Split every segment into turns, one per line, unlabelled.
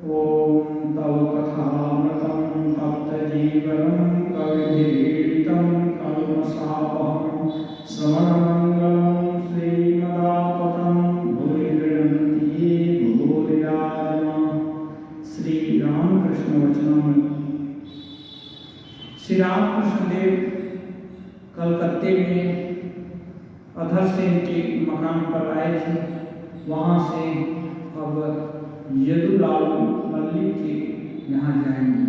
ॐ तव कथामृतं तप्तजीवनं कविभिरीडितं कल्मषापहं श्रवणमङ्गलं श्रीमदाततं भूरि गृह्णन्ति ये भूरिराजमाः। श्री रामकृष्ण वचनम। श्री रामकृष्ण देव कलकत्ते में अधर सेन के मकान पर आए थे। वहाँ से अब यदुलाल मल्लिक के यहाँ जाएंगे।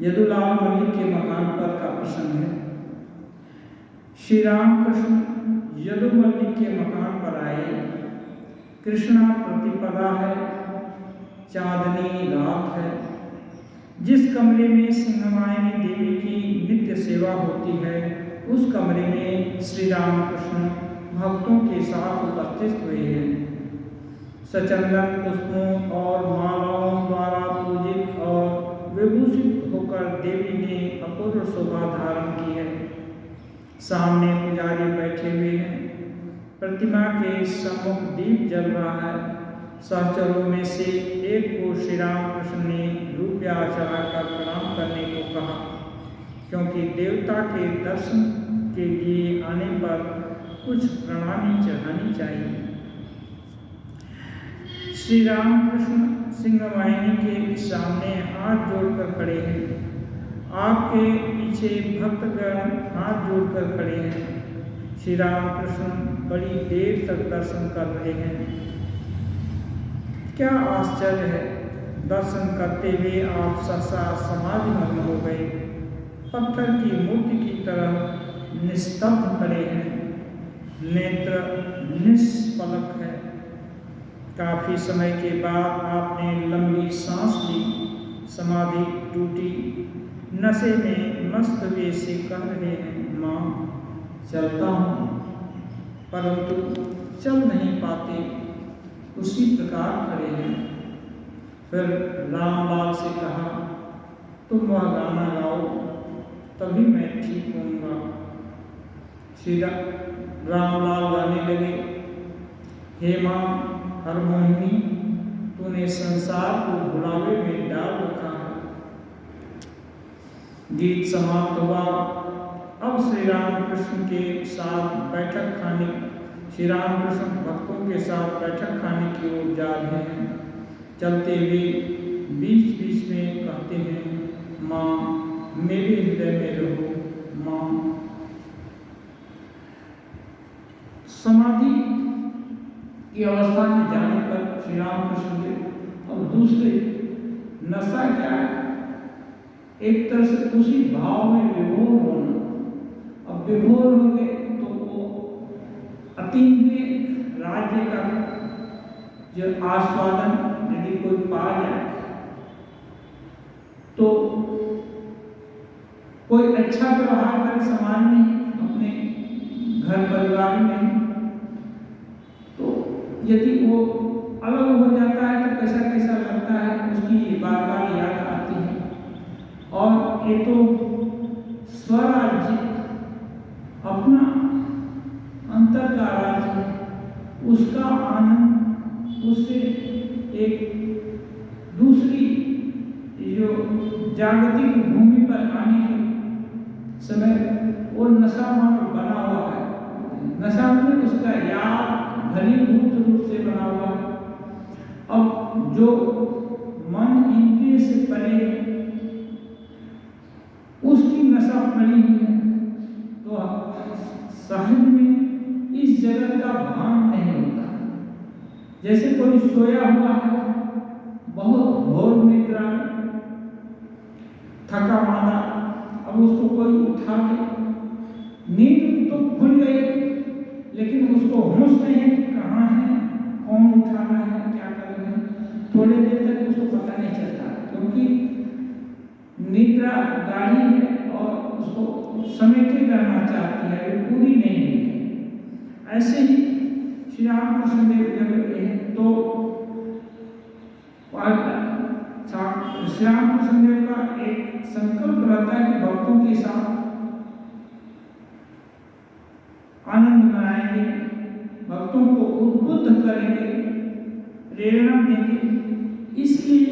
यदुलाल मल्लिक के मकान पर का प्रसंग है। श्री रामकृष्ण यदु मल्लिक के मकान पर आए। कृष्णा प्रतिपदा है, चांदनी रात है। जिस कमरे में सिंहवाहिनी देवी की नित्य सेवा होती है, उस कमरे में श्री रामकृष्ण भक्तों के साथ उपस्थित हुए हैं। सचंदन पुष्पों और मालाओं द्वारा पूजित और विभूषित होकर देवी ने अपूर्व शोभा धारण की है। सामने पुजारी बैठे हुए हैं। प्रतिमा के सम्मुख दीप जल रहा है। सहचरों में से एक को श्री रामकृष्ण ने रुपया चढ़ाकर प्रणाम करने को कहा, क्योंकि देवता के दर्शन के लिए आने पर कुछ प्रणामी चढ़ानी चाहिए। श्री रामकृष्ण सिंहवाहिनी के सामने हाथ जोड़कर खड़े हैं। आपके पीछे भक्तगण हाथ जोड़कर खड़े हैं। श्री रामकृष्ण बड़ी देर तक दर्शन कर रहे हैं। क्या आश्चर्य है! दर्शन करते हुए आप सहसा समाधिमग्न हो गए। पत्थर की मूर्ति की तरह निस्तब्ध खड़े हैं। नेत्र निष्पलक है। काफी समय के बाद आपने लंबी सांस ली। समाधि टूटी। नशे में मस्त वे से कह रहे हैं, माँ चलता हूँ, परंतु चल नहीं पाते। उसी प्रकार खड़े हैं। फिर रामलाल से कहा, तुम वह गाना गाओ, तभी मैं ठीक होऊंगा। श्री रामलाल गाने लगे। हे माँ हरमोहिनी, तूने संसार को भुलावे में डाल रखा है। गीत समाप्त हुआ। अब श्री रामकृष्ण के साथ बैठक खाने श्री रामकृष्ण भक्तों के साथ बैठक खाने की ओर जा रहे हैं। चलते हुए बीच बीच में कहते हैं, माँ मेरे हृदय में रहो, माँ। समाधि की अवस्था में जाने पर श्री रामकृष्ण देव अब दूसरे नशा क्या है, एक तरह से उसी भाव में विभोर होना। अब विभोर हो गए तो वो अतीन्द्रिय राज्य का जो आस्वादन यदि कोई पा जाए तो कोई अच्छा व्यवहार करे समाज में, अपने घर परिवार में, तो यदि वो अलग हो जाता है तो कैसा कैसा लगता है, उसकी बार बार याद आती है। और ये तो स्वराज्य अपना अंतर का राज्य है, उसका आनंद उससे एक दूसरी जो जागतिक भूमि पर आने के समय वो नशा मन बना हुआ है। नशा में उसका याद घनीभूत रूप से बना हुआ है। अब जो मन इंद्रिय से परे उसकी नशा पड़ी हुई है, तो सहज में इस जगत का भान नहीं होता। जैसे कोई सोया हुआ है बहुत घोर निद्रा में, थका मांदा, अब उसको कोई उठा के, नींद तो खुल गई लेकिन उसको होश नहीं है कि कहाँ है, कौन उठाना है, क्या करना है। थोड़ी देर तक उसको पता नहीं चलता, क्योंकि निद्रा गाढ़ी है और उसको समेटे रहना चाहती है, वो पूरी नहीं है। ऐसे ही श्री रामकृष्ण देव जब तो श्री रामकृष्ण देव का एक संकल्प रहता है कि भक्तों के साथ आनंद मनाएंगे, भक्तों को उद्बुद्ध करेंगे, प्रेरणा देंगे। इसलिए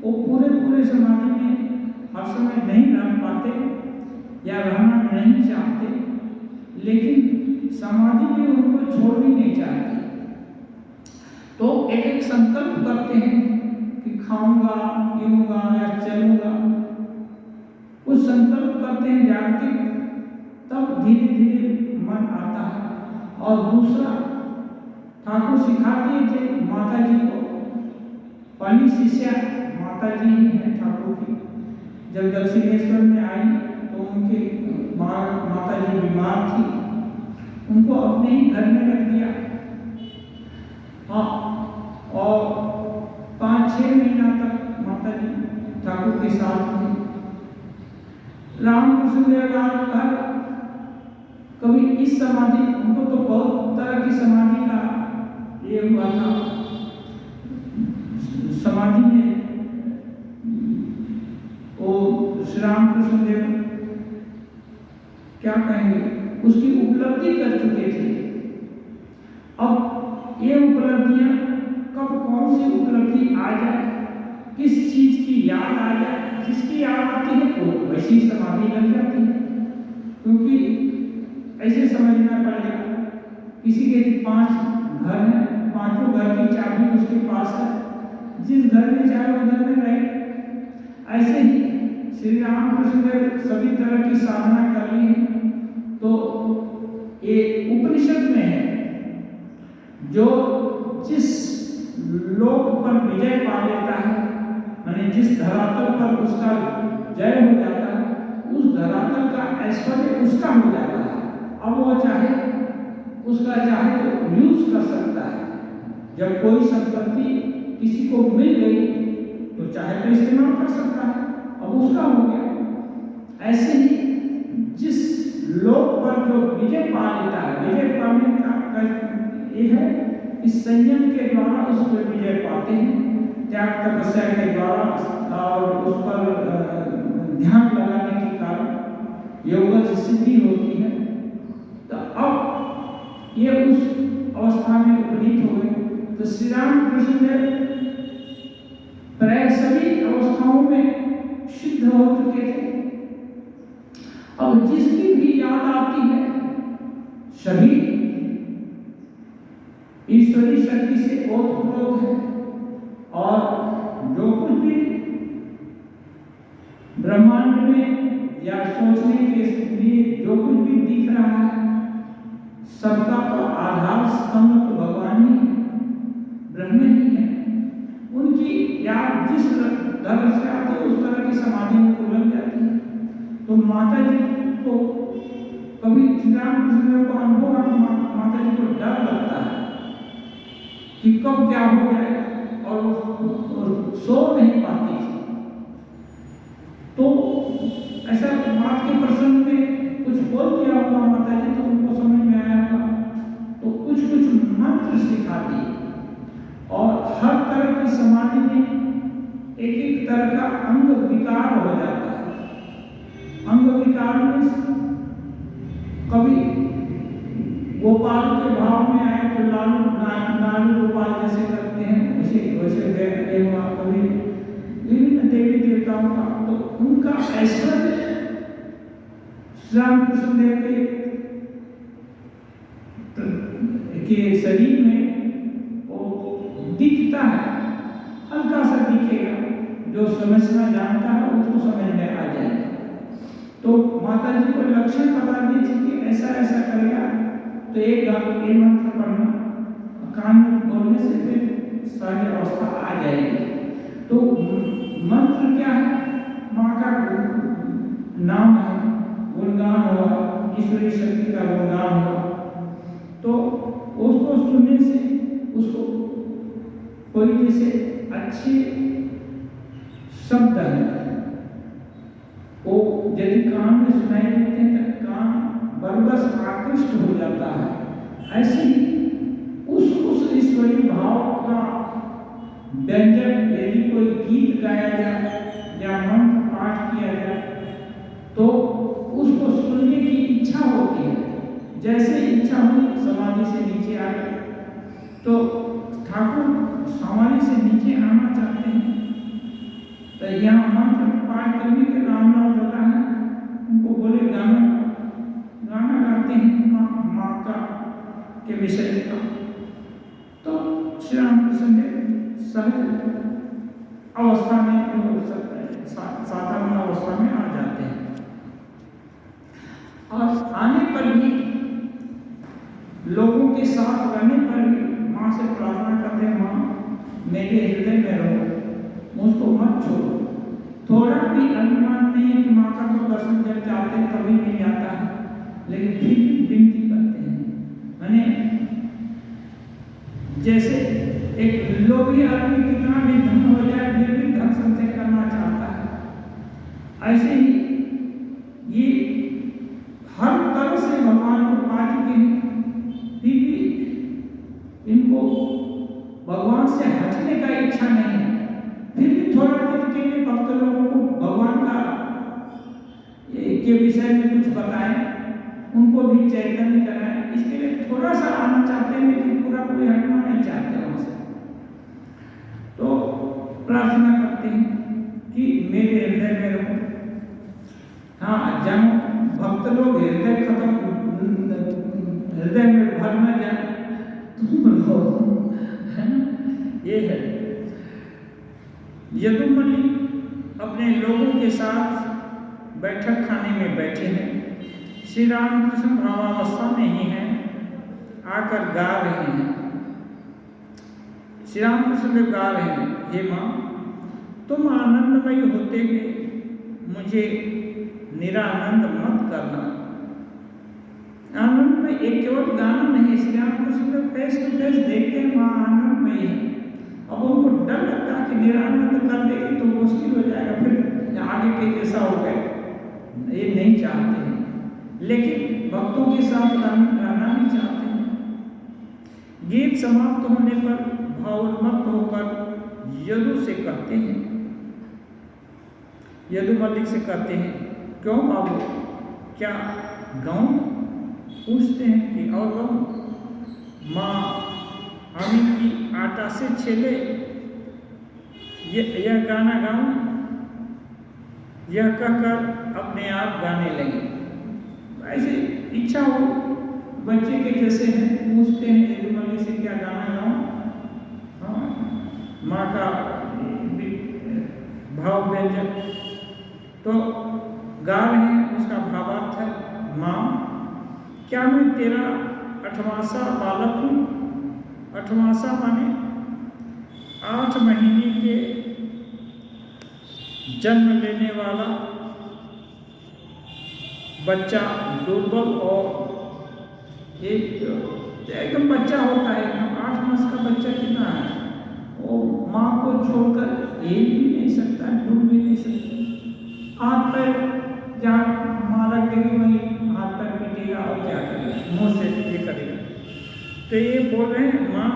वो पूरे समाधि में हर समय नहीं रह पाते या रहना नहीं चाहते, लेकिन समाधि में उनको छोड़ भी नहीं चाहते। तो एक संकल्प करते हैं कि खाऊंगा, पीऊंगा या चलूंगा, कुछ संकल्प करते हैं जागतिक, तब धीरे धीरे मन आता है। और दूसरा, ठाकुर सिखा दिए थे माता जी को, पहली शिष्या माता जी ही है ठाकुर की। जब दक्षिणेश्वर में आई तो उनके माता जी बीमार थी, उनको अपने ही घर में रख दिया। हाँ, और 5-6 महीना तक माता जी ठाकुर के साथ में। रामकृष्ण देव कभी इस समाधि, उनको तो बहुत तरह की समाधि का ये हुआ था। समाधि में वो श्री रामकृष्ण देव क्या कहेंगे, उसकी उपलब्धि कर चुके थे। अब ये उपलब्धियां कब कौन सी उपलब्धि आ जाए, किस चीज की याद आ जाए, जिसकी याद आती है वो वैसी समाधि लग जाती है। क्योंकि ऐसे समझना पड़ेगा, किसी के 5 घर हैं, 5 घर की चाबी उसके पास है, जिस घर में चाहे उधर में रहे। ऐसे ही श्री रामकृष्ण देव सभी तरह की साधना कर ली है। तो ये उपनिषद में है, जो जिस लोक पर विजय पा लेता है, माने जिस धरातल पर उसका जय हो जाता है, उस धरातल का ऐश्वर्य उसका हो जाता है। अब वो चाहे तो यूज कर सकता है। जब कोई संपत्ति किसी को मिल गई तो चाहे तो इस्तेमाल कर सकता है, अब उसका हो गया। ऐसे ही जिस लोक पर जो विजय पा लेता है, विजय पाने का ये है कि संयम के द्वारा उस पर विजय पाते हैं, त्याग तपस्या के द्वारा और उस पर ध्यान लगाने के कारण योग की सिद्धि होती है। तो अब ये उस अवस्था में उपनीत हो गए। तो श्री रामकृष्ण देव प्राय सभी अवस्थाओं में सिद्ध हो चुके थे। अब जिसकी भी याद आती है, सभी ईश्वरी शक्ति से ओतप्रोत है। और जो कुछ भी ब्रह्मांड में या सोचने के लिए जो कुछ भी दिख रहा है, सबका तो आधार स्तंभ तो भगवान ही है, ब्रह्म ही है। उनकी याद जिस तरह से आती है उस तरह की समाधि को लग जाती है। तो माता जी को कभी श्री रामकृष्ण को अनुभव, माता जी को डर लगता है कि कब क्या हो जाए, और सो नहीं पाती थी। तो ऐसा बात के प्रसंग में कुछ बोल दिया होगा माता जी, तो उनको समझ में आया होगा, तो कुछ मंत्र सिखा दिए। और हर तरह की समाधि में एक तरह का अंग विकार हो जाता है। अंग विकार में कभी गोपाल के भाव में आए तो लालू गोपाल जैसे करते हैं, वैसे हुआ। कभी विभिन्न देवी देवताओं का, तो उनका ऐश्वर्य श्री रामकृष्ण देव के शरीर में वो दिखता है, हल्का सा दिखेगा। जो समझना जानता है उसको समझ में आ जाएगा। तो माता जी को लक्षण बता दीजिए कि ऐसा ऐसा करेगा, तो एक मंत्र पढ़ना, कान में बोलने से फिर सारी अवस्था आ जाएगी। तो मंत्र क्या है? माँ का नाम है, गुणगान हुआ, ईश्वरी शक्ति का गुणगान हुआ। तो उसको सुनने से उसको कोई जैसे अच्छे शब्द है वो यदि कान में सुनाई देते हैं तो कान बरबस आकृष्ट हो जाता है। ऐसे ही उस ईश्वरी भाव का व्यंजन यदि कोई गीत गाया जाए या मंत्र पाठ किया जाए तो उसको सुनने की इच्छा होती है। जैसे इच्छा हुई समाधि से नीचे आ गए। तो ठाकुर समाधि से नीचे आना चाहते हैं तो यहाँ मंत्र पाठ करने के रामलाल बता है, उनको बोले गाना गाते हैं माँ का के विषय का। तो श्री रामकृष्ण ने सहज अवस्था में साधारण अवस्था में आ जाते हैं और आने पर भी लोगों के साथ रहने पर भी माँ से प्रार्थना करते हैं, माँ मेरे हृदय में रहो, मुझको मत छोड़ो। थोड़ा भी अभिमान नहीं है कि माँ का तो दर्शन जब चाहते हैं तभी मिल जाता है, लेकिन फिर भी विनती करते हैं। मैंने जैसे एक लोभी आदमी कितना भी धन हो जाए फिर भी धन संचय करना चाहता है, ऐसे ही ये हर तरह से भगवान को पा चुके हैं, फिर भी इनको भगवान से हटने का इच्छा नहीं है। फिर भी थोड़ा देर के लिए भक्त लोगों को भगवान का के विषय में कुछ बताएं, उनको भी चैतन्य कराएं, इसके लिए थोड़ा सा आना चाहते हैं लेकिन पूरा कोई हटना नहीं चाहते वहां से। तो प्रार्थना करते हैं कि मेरे हृदय में रहो। हाँ, जब भक्त लोग हृदय खत्म हृदय में भर न जाए तुम रहो, है ना, ये है। यदुमल्लिक अपने लोगों के साथ बैठक खाने में बैठे हैं। श्री रामकृष्ण भावावस्था में ही हैं, आकर गा रहे हैं। श्री रामकृष्ण देव गा रहे हैं, हे माँ तुम आनंदमयी होते हुए मुझे निरानंद मत करना। आनंद में एक केवल गाना नहीं, Shri Ramakrishna Dev face to face देखते हैं माँ आनंदमयी है। अब उनको डर लगता है कि निरानंद कर देगी तो मुश्किल हो जाएगा, फिर आगे के जैसा हो गए, ये नहीं चाहते हैं, लेकिन भक्तों के साथ गाना भी चाहते हैं। गीत समाप्त होने पर भावोन्मत्त होकर यदु से कहते हैं, यदुमल्लिक से कहते हैं, क्यों बाबू क्या गाऊं? पूछते हैं कि और गाऊं? माँ हमी की आटा से छेले यह गाना गाऊं? यह कहकर अपने आप गाने लगे। ऐसे इच्छा हो बच्चे के जैसे हैं, पूछते हैं यदुमल्लिक से क्या गाना गाऊं? हाँ, माँ का भाव व्यंजक तो गा रहे हैं, उसका भावार्थ है, माँ क्या मैं तेरा 8वां बालक हूँ? 8वां माने 8 महीने के जन्म लेने वाला बच्चा, दुर्बल और एकदम बच्चा होता है, 8 मास का बच्चा कितना है, वो माँ को छोड़कर हिल भी नहीं सकता, डूब भी नहीं सकता। हाथ पैर जहाँ माँ रख देगी वहीं हाथ पैर पीटेगा और क्या करेगा, मुँह से ये करेगा। तो ये बोल रहे हैं, माँ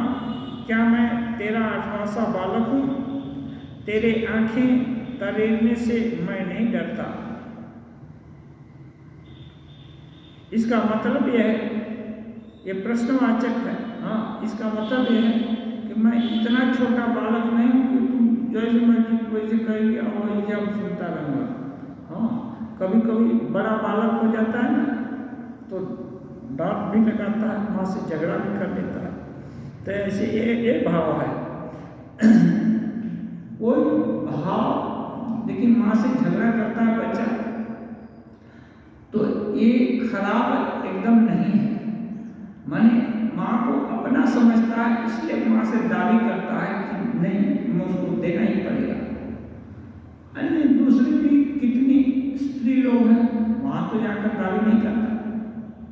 क्या मैं तेरा 8वां बालक हूँ? तेरे आंखें तरेरने से मैं नहीं डरता। इसका मतलब यह है, ये प्रश्नवाचक है। हाँ, इसका मतलब यह है कि मैं इतना छोटा बालक नहीं हूँ कि तुम जैसे मर्जी वैसे कहेगी और वैसे हम सुनता रहूँगा। हाँ, कभी कभी बड़ा बालक हो जाता है ना तो डांट भी लगाता है, माँ से झगड़ा भी कर लेता है। तो ऐसे ये भाव है। कोई भाव लेकिन माँ से झगड़ा करता है बच्चा तो ये खराब एकदम नहीं है। माने माँ को अपना समझता है, इसलिए माँ से दावी करता है कि नहीं मुझको देना ही पड़ेगा। अन्य दूसरी भी कितनी स्त्री लोग हैं, वहाँ तो जाकर दावी नहीं करता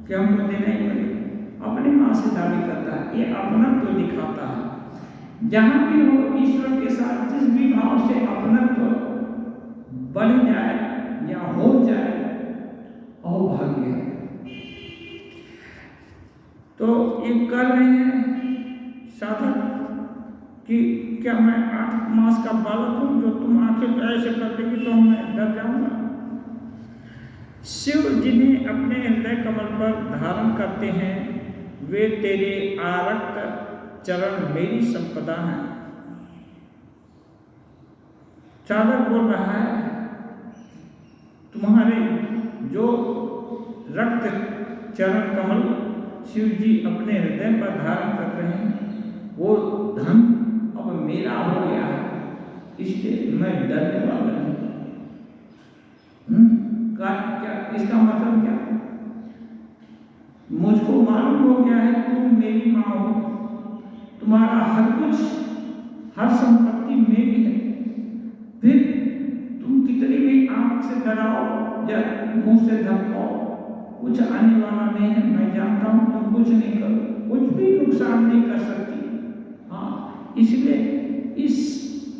कि हमको देना ही पड़ेगा, अपनी माँ से दावी करता है। ये अपनत्व तो दिखाता है। जहाँ भी हो ईश्वर के साथ जिस भी भाव से अपनत्व बढ़ जाए या हो जाए और भाग्य है। तो ये कर रहे हैं साधक कि क्या मैं 8 मास का बालक हूँ जो तुम आंखें ऐसे कर देगी तो मैं डर जाऊंगा। शिव जिन्हें अपने हृदय कमल पर धारण करते हैं वे तेरे आरक्त चरण मेरी संपदा है। चालक बोल रहा है, तुम्हारे जो रक्त चरण कमल शिव जी अपने हृदय पर धारण कर रहे हैं, वो धन अब मेरा हो गया है, इसलिए मैं डरने वाला नहीं। क्या इसका मतलब क्या? मुझको मालूम हो गया है तुम मेरी माँ हो, तुम्हारा हर कुछ, हर संपत्ति मेरी है, फिर तुम कितनी भी आंख से डराओ या मुंह से धमकाओ, कुछ आने वाला नहीं है। मैं जानता हूं तुम कुछ नहीं करो, कुछ भी नुकसान नहीं कर सकती। हाँ, इसलिए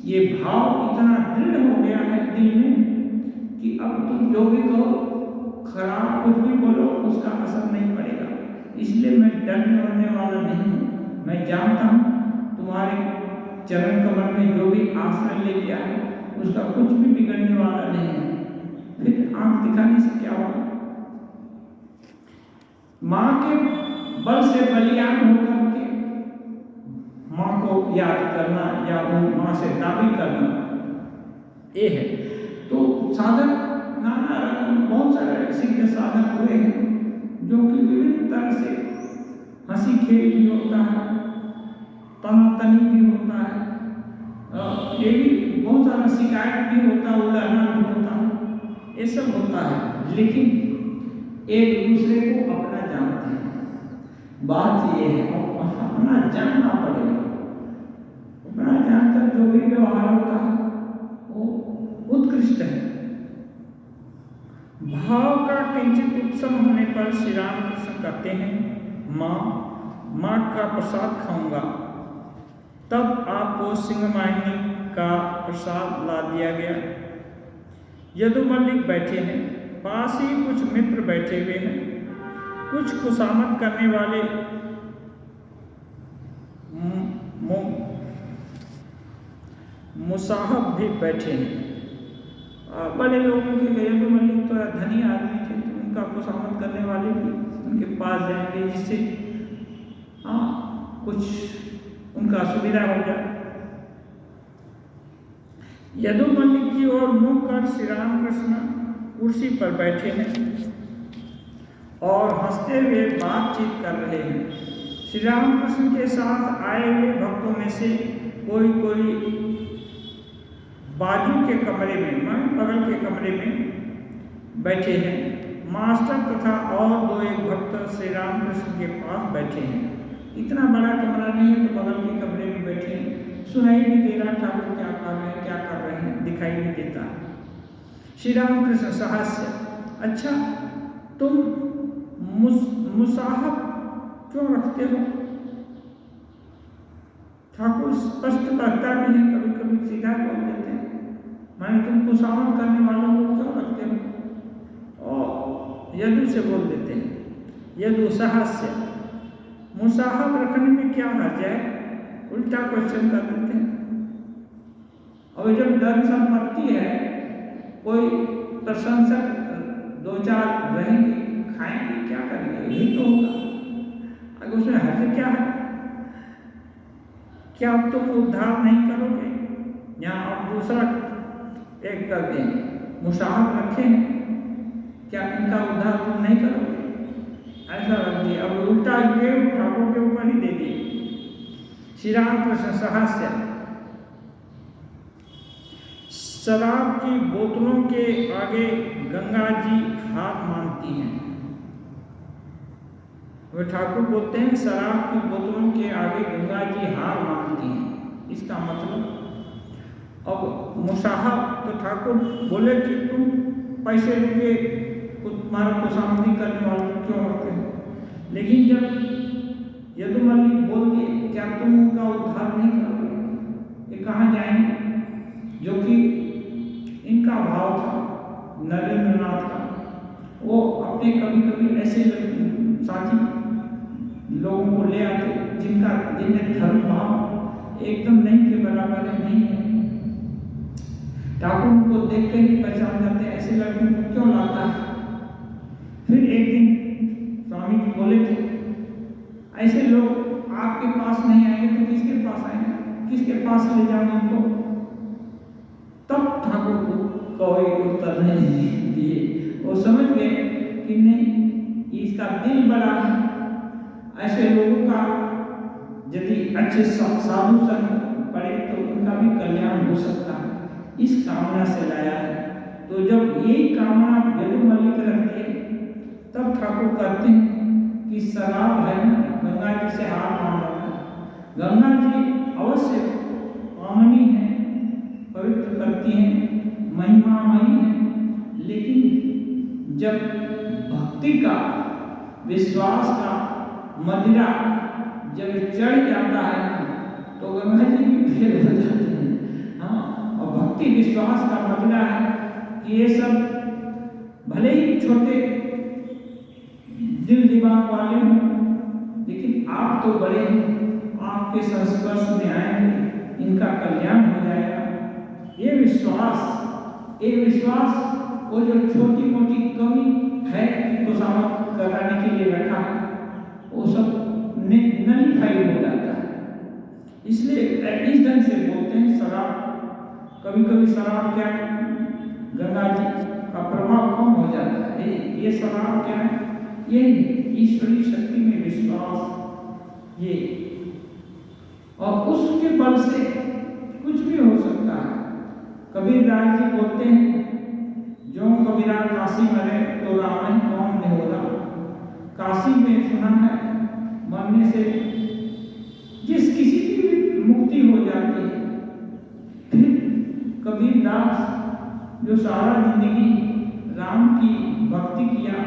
ये भाव इतना दृढ़ हो गया है दिल में कि अब तुम जो भी कहो, खराब कुछ भी बोलो, उसका असर नहीं पड़ेगा। इसलिए मैं डरने वरने वाला नहीं हूँ। मैं जानता हूँ तुम्हारे चरण कमल में जो भी आश्रय ले लिया है, उसका कुछ भी बिगड़ने वाला नहीं है। फिर आंख दिखाने से क्या होगा? माँ के बल से बलियान होकर के माँ को याद करना या वो माँ से दावी करना, ये है। तो साधक नाना रकम बहुत सारे सिद्ध साधक हुए हैं जो कि विभिन्न तरह से हंसी खेल भी होता है, तनातनी भी होता है, ये भी बहुत सारा शिकायत भी होता है, उलझना भी होता है, ये सब होता है। लेकिन एक दूसरे को अपना जानते हैं। बात ये है अपना जानना पड़ेगा। अपना जानकर जो भी व्यवहार होता है वो उत्कृष्ट है। भाव का किंचित उत्सव होने पर श्री रामकृष्ण कहते हैं, माँ का प्रसाद खाऊंगा। तब आपको सिंहवाहिनी का प्रसाद ला दिया गया। यदु मल्लिक बैठे हैं, पास ही कुछ मित्र बैठे हुए हैं, कुछ खुशामद करने वाले मुसाहब भी बैठे हैं। बड़े लोगों के यदु मल्लिक तो धनी आदमी थे, तो उनका खुशामद करने वाले भी उनके पास जाएंगे, जिससे कुछ उनका सुविधा हो जाए। यदु मल्लिक की ओर मुंह कर श्री रामकृष्ण कुर्सी पर बैठे हैं और हंसते हुए बातचीत कर रहे हैं। श्री रामकृष्ण के साथ आए हुए भक्तों में से कोई बाजू के कमरे में, बगल के कमरे में बैठे हैं। मास्टर तथा और दो एक भक्त श्री रामकृष्ण के पास बैठे हैं। इतना बड़ा कमरा नहीं है, तो बगल के कमरे में बैठे हैं। सुनाई भी दे रहा ठाकुर क्या कर रहे हैं, दिखाई भी देता है। श्री रामकृष्ण साहस्य, अच्छा तुम मुसाहब क्यों रखते हो? ठाकुर स्पष्ट कहता भी है, कभी कभी सीधा बोल देते हैं, माने तुम खुशामद करने वालों को क्यों रखते हो? और यदु से बोल देते हैं। यदु साहस्य, मुसाहब रखने में क्या हर्ज है? उल्टा क्वेश्चन कर देते हैं। और जब धन संपत्ति है, कोई प्रशंसक दो चार रहेंगे, खाएंगे, क्या करेंगे, यही तो होगा। अगर उसमें हर्ज क्या है? क्या अब तुम उद्धार नहीं करोगे? या आप दूसरा एक कर दें, मुसाहब रखें, क्या इनका उद्धार तुम नहीं करोगे? ऐसा रख दिए। अब उल्टा ये ठाकुर के ऊपर ही दे दिए। श्री रामकृष्ण साहस्य, शराब की बोतलों के आगे गंगा जी हार मानती हैं। वे ठाकुर बोलते हैं शराब की बोतलों के आगे गंगा जी हार मानती हैं। इसका मतलब अब मुसाहब, तो ठाकुर बोले कि तुम पैसे रुपये तुम्हारा खुशामदी करने वाले क्यों रखते हो? लेकिन जब यदु मल्लिक बोल दिए, क्या तुम उनका उद्धार नहीं करोगे? ये कहाँ जाएंगे? जो कि इनका भाव था नरेंद्र नाथ का। वो अपने कभी कभी ऐसे साथी लोगों को ले आते जिनमें धर्म भाव एकदम नहीं के बराबर है, नहीं है। ठाकुर उनको देख कर ही पहचान जाते हैं, ऐसे लड़कों को क्यों लाता है? फिर एक दिन स्वामी जी बोले थे, ऐसे लोग आपके पास नहीं आएंगे पास आएंगे, किसके पास ले जाऊं इनको? तब ठाकुर को कोई उत्तर नहीं दिए। वो समझ गए कि नहीं, इसका दिल बड़ा है। ऐसे लोगों का यदि अच्छे साधु संग पड़े तो उनका भी कल्याण हो सकता है, इस कामना से लाया है। तो जब यही कामना यदु मलिक रख दिए, तब ठाकुर कहते हैं कि शराब है ना, गंगा जी से हाथ मांग रखा है। गंगा जी अवश्य पावनी है, पवित्र करती हैं, महिमामयी है, लेकिन जब भक्ति का, विश्वास का मदिरा जब चढ़ जाता है तो गंगा जी भी फेल हो जाते हैं। हाँ, और भक्ति विश्वास का मदिरा है कि ये सब भले ही छोटे दिल दिमाग वाले हों, लेकिन आप तो बड़े हैं, आपके संस्पर्श में आएंगे, इनका कल्याण हो जाएगा। ये विश्वास वो जो छोटी मोटी कमी है खुशामद कराने के लिए रखा है, वो सब नलीफाई हो जाता है। इसलिए इस ढंग से बोलते हैं शराब, कभी कभी शराब क्या, गंगा जी का प्रभाव कम हो जाता है। ये शराब क्या है? ये ईश्वरीय शक्ति में विश्वास, ये, और उसके बल से कुछ भी हो सकता है। कबीरदास जी बोलते हैं, जो कबीरा काशी मरे तो रावण कौन नहीं हो रहा। काशी में सुना है मरने से जिस किसी की भी मुक्ति हो जाती है। फिर कबीरदास जो सारा जिंदगी राम की भक्ति किया,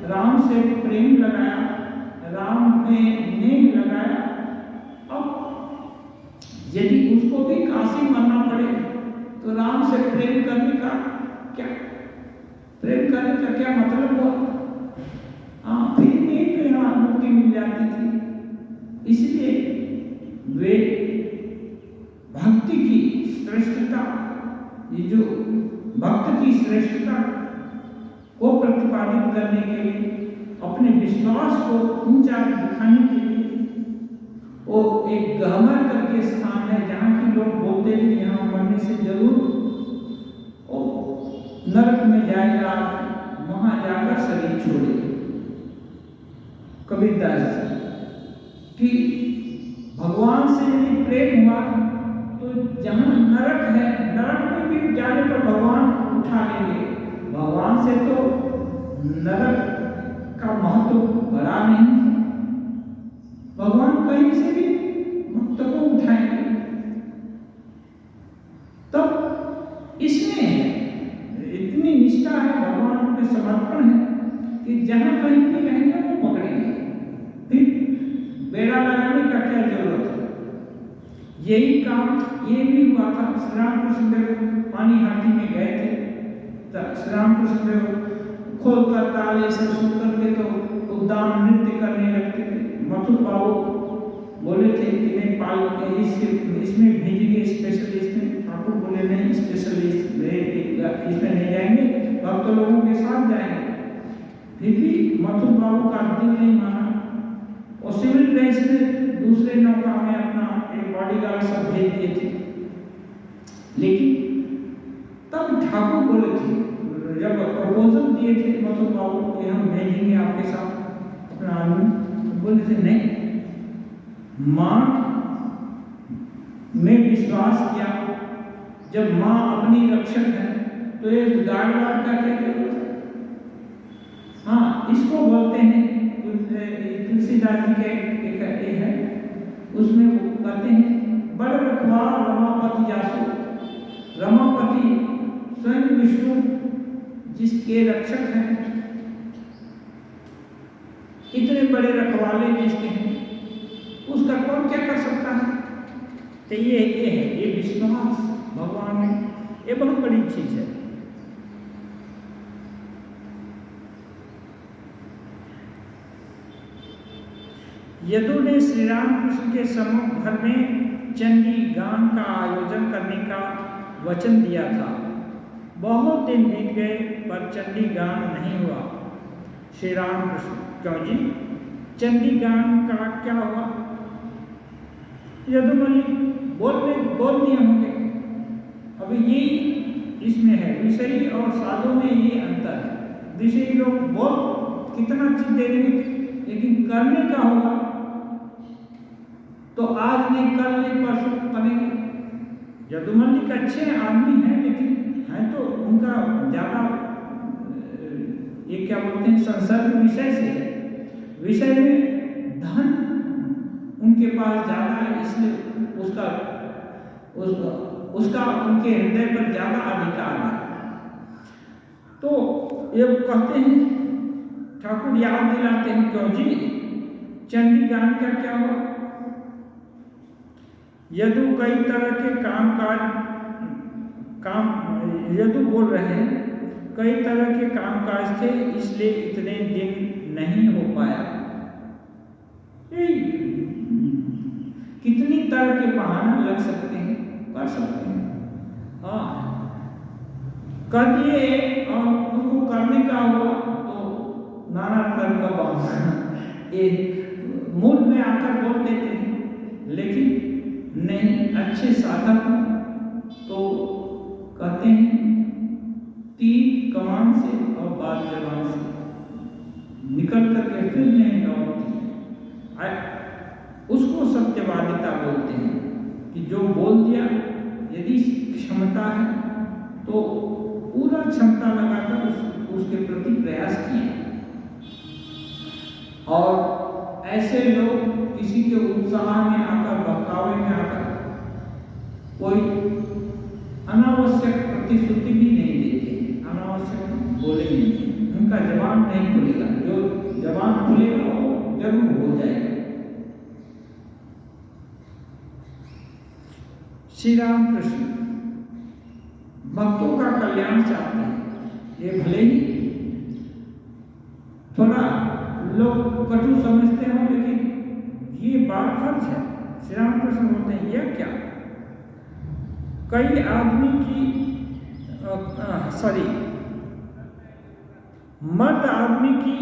राम से प्रेम लगाया, राम में नेह लगाया, अब यदि उसको भी काशी मरना पड़े तो राम से प्रेम करने का क्या मतलब हुआ? हाँ, फिर नहीं तो यहाँ मुक्ति मिल जाती थी। इसलिए वे भक्ति की श्रेष्ठता, ये जो भक्त की श्रेष्ठता को प्रतिपादित करने के लिए, अपने विश्वास को ऊंचा दिखाने के लिए, वो एक गहमर करके स्थान है जहाँ के लोग बोलते हैं यहाँ मरने से जरूर नरक में जाएगा, वहां जाकर शरीर छोड़े। कबीरदास कि भगवान से यदि प्रेम हुआ तो जहां नरक है, नरक में भी जाने पर भगवान उठा लेंगे। भगवान से तो नरक का महत्व बड़ा नहीं है, भगवान कहीं से भी भक्त को उठाएंगे। तब इसमें इतनी निष्ठा है, भगवान में समर्पण है कि जहां कहीं भी रहेंगे वो पकड़ेंगे, फिर बेड़ा लगाने का क्या जरूरत है। यही काम ये भी हुआ था। श्री रामकृष्ण देव पानी हाथी में गए थे, श्री रामकृष्ण देव खोलकर ताले सब सुन करके तो उद्दाम नृत्य करने लगते थे। मथुर बाबू बोले थे कि नहीं, पाल इसमें भेजेंगे स्पेशलिस्ट में। ठाकुर बोले नहीं, स्पेशलिस्ट इसमें नहीं जाएंगे, भक्त तो लोगों के साथ जाएंगे। फिर भी मथुर बाबू का दिल नहीं माना, और सिविल ड्रेस में दूसरे नौका में अपना एक बॉडीगार्ड सब भेज दिए थे। लेकिन तब ठाकुर बोले थे, जब प्रपोजल दिए थे मथुर बाबू कि हम भेजेंगे आपके साथ अपना आदमी, तो बोले थे नहीं, माँ में विश्वास किया, जब माँ अपनी रक्षक है तो ये गार्ड वार्ड का क्या जरूरत है। हाँ, इसको बोलते हैं तुलसीदास जी के एक है, उसमें वो कहते हैं, बड़ रखवार रमापति जासु। रमापति स्वयं विष्णु जिसके रक्षक हैं, इतने बड़े रखवाले जिसके हैं, उसका कौन क्या कर सकता है। तो ये है, ये विश्वास भगवान में, ये बहुत बड़ी चीज है। यदु ने श्री रामकृष्ण के सम्मुख घर में चंडी गान का आयोजन करने का वचन दिया था। बहुत दिन बीत गए पर चंडी गान नहीं हुआ। श्री रामकृष्ण, क्यों जी, चंडी गान का क्या हुआ? यदुमल्लिक बोल दिए होंगे। अभी यही इसमें है, विषयी और साधु में ये अंतर है। विषयी लोग बोल कितना चीज दे देंगे, लेकिन करने का होगा तो आज नहीं कल नहीं परसों करेंगे। यदुमल्लिक अच्छे आदमी हैं, लेकिन है तो उनका ज्यादा ये क्या बोलते हैं, संसर्ग विषय से है। विषय में धन उनके पास ज्यादा है, इसलिए उसका उनके हृदय पर ज्यादा अधिकार है। तो ये कहते हैं, ठाकुर याद दिलाते हैं, क्यों जी चंडी गान का क्या हुआ? यदु कई तरह के यदु बोल रहे हैं, कई तरह के कामकाज थे, इसलिए इतने दिन नहीं हो पाया। कितनी तरह के बहाना लग सकते हैं, कर सकते हैं। हाँ, कर दिए और उनको करने का हुआ तो नाना तरह का बहाना एक मूल में आकर बोल देते हैं। लेकिन नहीं, अच्छे साधक तो कहते हैं तीर कमान से और बात जबान से निकल करके फिर नहीं लौटती। उसको सत्यवादिता बोलते हैं कि जो बोल दिया, यदि क्षमता है तो पूरा क्षमता लगाकर उसके प्रति प्रयास किए। और ऐसे लोग किसी के उत्साह में आकर, बहकावे में आकर कोई अनावश्यक प्रतिश्रुति भी नहीं देते, अनावश्यक बोलेंगे नहीं, उनका जवाब नहीं खुलेगा। जो जवाब खुलेगा वो जरूर हो जाएगा। श्री राम कृष्ण भक्तों का कल्याण चाहते हैं। ये भले ही थोड़ा लोग कटु समझते हो, लेकिन ये बात फर्ज है। श्री राम कृष्ण बोलते हैं, यह क्या, कई आदमी की मर्द आदमी की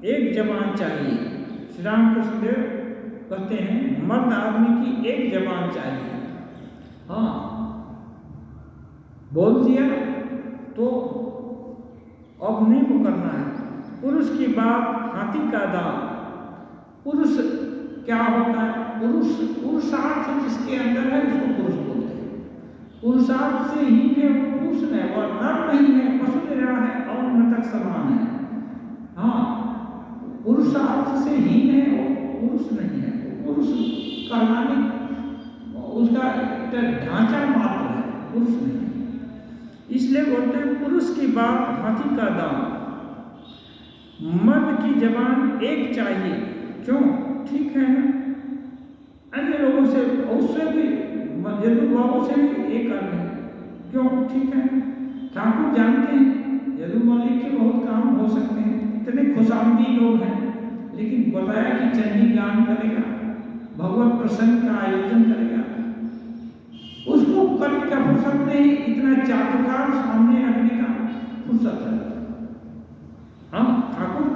एक जबान चाहिए। श्री राम कृष्ण देव कहते हैं, मर्द आदमी की एक जबान चाहिए। हाँ, बोल दिया तो अब नहीं मुकरना है। पुरुष की बात हाथी का दाम। पुरुष क्या होता है? पुरुषार्थ जिसके अंदर है उसको पुरुष बोलते हैं। पुरुषार्थ से ही है वो पुरुष है, और नर नहीं है, पशु निरा है और मृतक समान है। हाँ, पुरुषार्थ से ही है वो पुरुष नहीं है। पुरुष कहलाने उसका ढांचा मात्र है, पुरुष नहीं। इसलिए बोलते हैं पुरुष की बात हाथी का दाम, मर्द की जबान एक चाहिए। क्यों? ठीक है ना, अन्य लोगों से, उससे भी यदुबाबू से भी एक कर रहे हैं। क्यों? ठीक है। ठाकुर जानते हैं यदुमल्लिक के बहुत काम हो सकते हैं, इतने खुशामदी लोग हैं, लेकिन बताया कि चंडी गान करेगा, भगवत प्रसंग का आयोजन करेगा, उसको करने का फुर्सत नहीं, इतना चाटुकार सामने रखने का फुर्सत है। हम ठाकुर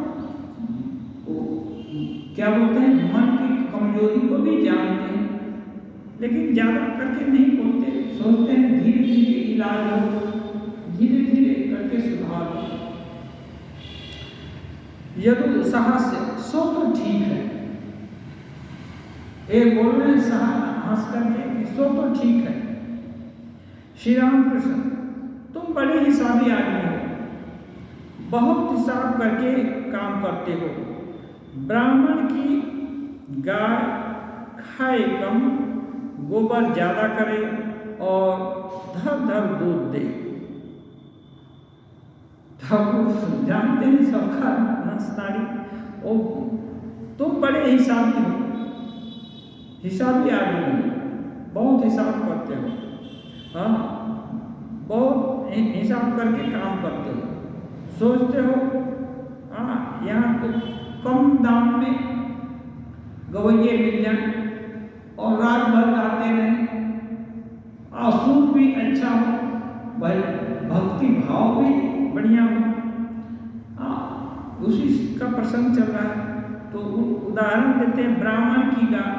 क्या बोलते हैं, मन की कमजोरी को भी जानते हैं, लेकिन ज्यादा करके नहीं बोलते, सोचते हैं धीरे धीरे इलाज हो, धीरे धीरे करके सुधार हो। यदु साहस्य सो तो ठीक है, एक बोल रहे हैं हंस करके, सो तो ठीक है। श्री राम कृष्ण तुम बड़े हिसाबी आदमी हो, बहुत हिसाब करके काम करते हो। ब्राह्मण की गाय खाए कम, गोबर ज्यादा करे और धर धर दूध दे। ठाकुर जानते हैं सबका नस्तारी, और तुम बड़े हिसाबी हो, हिसाबी आदमी हो, बहुत हिसाब करते हो। हाँ, बहुत हिसाब करके काम करते हो, सोचते हो हाँ यहाँ तो कम दाम में गवैये मिल जाए और रात भर गाते रहें, और सूर भी अच्छा हो, भाई भक्ति भाव भी बढ़िया हो। उसी का प्रसंग चल रहा है, तो उदाहरण देते हैं ब्राह्मण की गाय,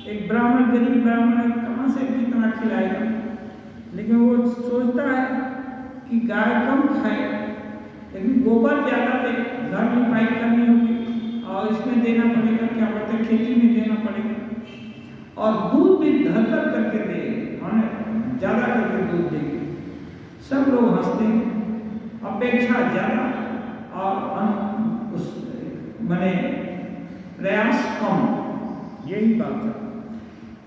एक ब्राह्मण, गरीब ब्राह्मण कहाँ से कितना खिलाएगा, लेकिन वो सोचता है कि गाय कम खाए लेकिन गोबर ज़्यादा दे, घर लिपाई करनी होगी और इसमें देना पड़ेगा, क्या बोलते हैं, खेती में देना पड़ेगा, और दूध भी धर करके दे, माने ज़्यादा करके दूध देंगे। सब लोग हंसते हैं, अपेक्षा ज़्यादा और उस माने प्रयास कम, यही बात है।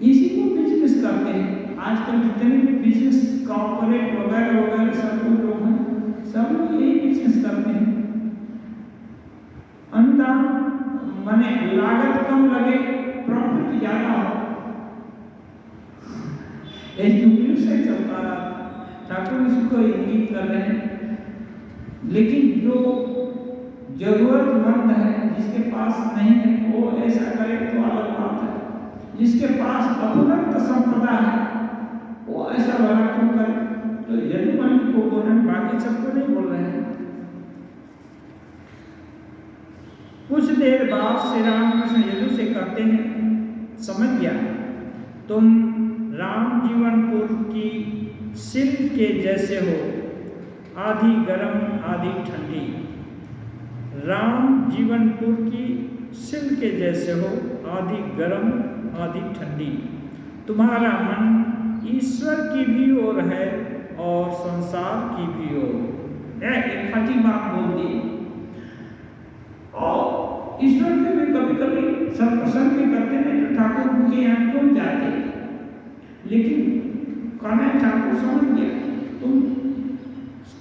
इसी को बिजनेस करते हैं। आजकल जितने भी बिजनेस कॉर्पोरेट वगैरह वगैरह सब लोग हैं, सब लोग यही बिजनेस करते हैं। अनुदान माने लागत कम लगे, प्रॉफिट ज़्यादा हो, एजुकेशन से चलता रहा। ठाकुर इसको इंगित कर रहे हैं। लेकिन जो जरूरतमंद है, जिसके पास नहीं है, वो ऐसा करे तो अलग बात है। जिसके पास अपुरंत संपदा है वो ऐसा वाला क्यों करे? तो यदुमंडी को बोल रहे हैं, बाकी सबको नहीं बोल रहे हैं। कुछ देर बाद श्री रामकृष्ण यदु से कहते हैं, समझ गया, तुम राम जीवनपुर की सिल्क के जैसे हो, आधी गर्म आधी ठंडी। राम जीवनपुर की सिल्क के जैसे हो, आधी गर्म आधी ठंडी। तुम्हारा मन ईश्वर की भी ओर है और संसार की भी ओर। एक खटी बात बोल दी। और ईश्वर के भी कभी कभी सब प्रसन्न भी करते हैं, तो ठाकुर उनके यहाँ क्यों जाते, लेकिन कहना ठाकुर समझ गया, तुम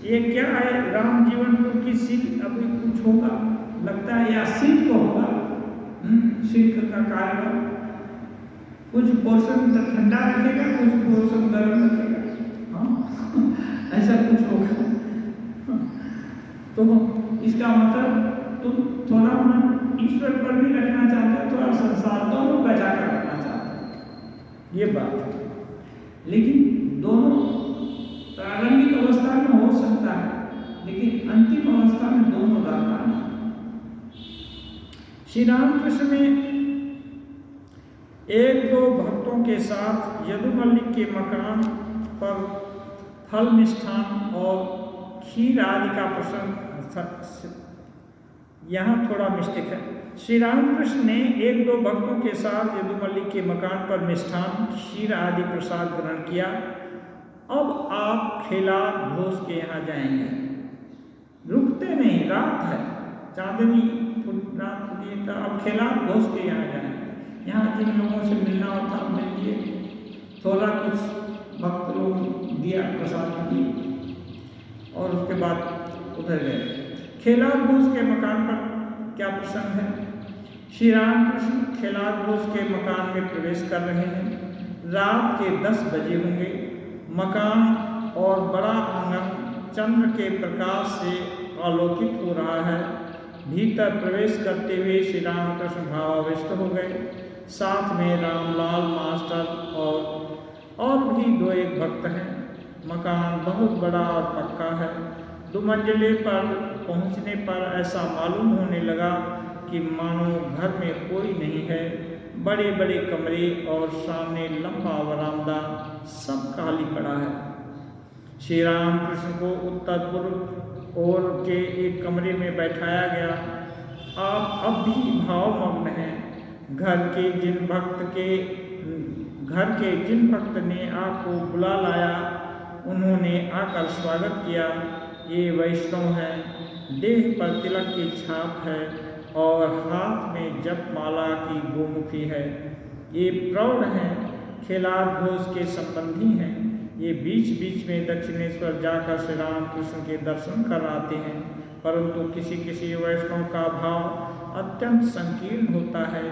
ये क्या है, राम जीवनपुर की सिल्क अभी कुछ होगा लगता है, या सिल्क होगा, सिल्क का कार्य कुछ पोर्शन ठंडा रखेगा, कुछ पोर्शन गर्म रखेगा, हाँ ऐसा कुछ होगा। तो इसका मतलब तुम थोड़ा मन ईश्वर पर भी रखना चाहते हो, थोड़ा संसार दोनों बचा कर रखना चाहते हो, ये बात है। लेकिन दोनों प्रारंभिक अवस्था में हो सकता है, लेकिन अंतिम अवस्था में दोनों रहता है। श्री रामकृष्ण ने एक दो भक्तों के साथ यदुमल्लिक के मकान पर फल मिष्ठान और खीर आदि का प्रसंग, यहाँ थोड़ा मिस्टेक है। श्री रामकृष्ण ने एक दो भक्तों के साथ यदुमल्लिक के मकान पर मिष्ठान खीर आदि प्रसाद ग्रहण किया। अब आप खेलाद घोष के यहाँ जाएंगे, रुकते नहीं, रात है, चांदनी रात होती है, अब खेलाद घोष के यहाँ जाएंगे। यहाँ जिन लोगों से मिलना होता मिल लिए, थोड़ा कुछ भक्त लोग दिया, प्रसाद दिए और उसके बाद उधर गए। खेलाद घोष के मकान पर क्या प्रसंग है? श्री रामकृष्ण खेलाद घोष के मकान में प्रवेश कर रहे हैं। रात के 10 बजे होंगे। मकान और बड़ा आंगन चंद्र के प्रकाश से आलोकित हो रहा है। भीतर प्रवेश करते हुए श्री रामकृष्ण भावाविष्ट हो गए। साथ में रामलाल मास्टर और भी 2-1 भक्त हैं। मकान बहुत बड़ा और पक्का है। 2 मंजिले पर पहुंचने पर ऐसा मालूम होने लगा कि मानो घर में कोई नहीं है। बड़े बड़े कमरे और सामने लंबा वरामदा, सब खाली पड़ा है। श्री रामकृष्ण को उत्तर पूर्व ओर के एक कमरे में बैठाया गया। आप अब भी भावमग्न हैं। घर के जिन भक्त ने आपको बुला लाया, उन्होंने आकर स्वागत किया। ये वैष्णव हैं, देह पर तिलक की छाप है और हाथ में जप माला की गोमुखी है। ये प्रौढ़ हैं, खेलाद घोष के संबंधी हैं। ये बीच बीच में दक्षिणेश्वर जाकर श्री रामकृष्ण के दर्शन कर आते हैं, परंतु किसी किसी वैष्णव का भाव अत्यंत संकीर्ण होता है।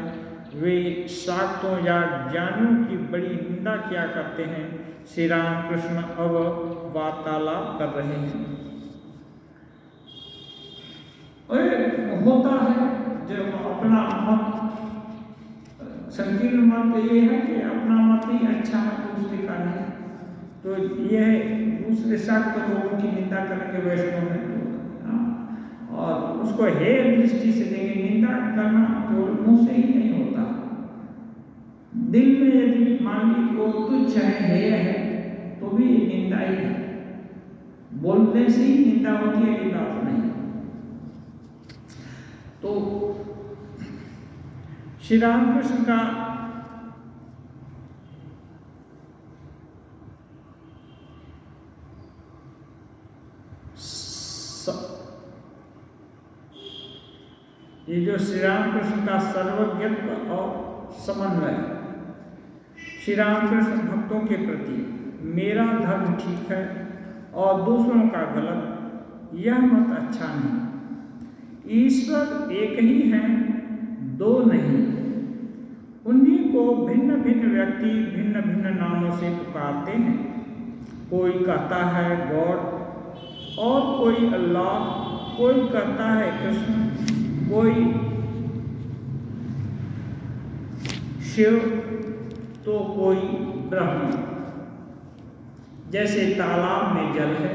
वे शाक्तों या ज्ञानियों की बड़ी निंदा किया करते हैं। श्री रामकृष्ण अब वार्तालाप कर रहे हैं। होता है जब अपना मत संकीर्ण मत ये है कि अपना मत ही अच्छा है, दूसरे का नहीं, तो ये दूसरे शाक्त लोगों की निंदा करके वैष्णव है और उसको हे दृष्टि से देंगे। निंदा करना केवल मुँह से ही नहीं होता, दिल में यदि मान ली वो तुच्छ है है तो भी निंदा ही है। बोलने से ही निंदा होती है, ये बात नहीं। तो श्री रामकृष्ण का ये जो श्री रामकृष्ण का सर्वज्ञत्व और समन्वय, श्री रामकृष्ण भक्तों के प्रति मेरा धर्म ठीक है और दूसरों का गलत, यह मत अच्छा नहीं। ईश्वर एक ही है, दो नहीं। उन्हीं को भिन्न भिन्न व्यक्ति भिन्न भिन्न नामों से पुकारते हैं। कोई कहता है गॉड और कोई अल्लाह, कोई कहता है कृष्ण, कोई शिव तो कोई ब्रह्म। जैसे तालाब में जल है,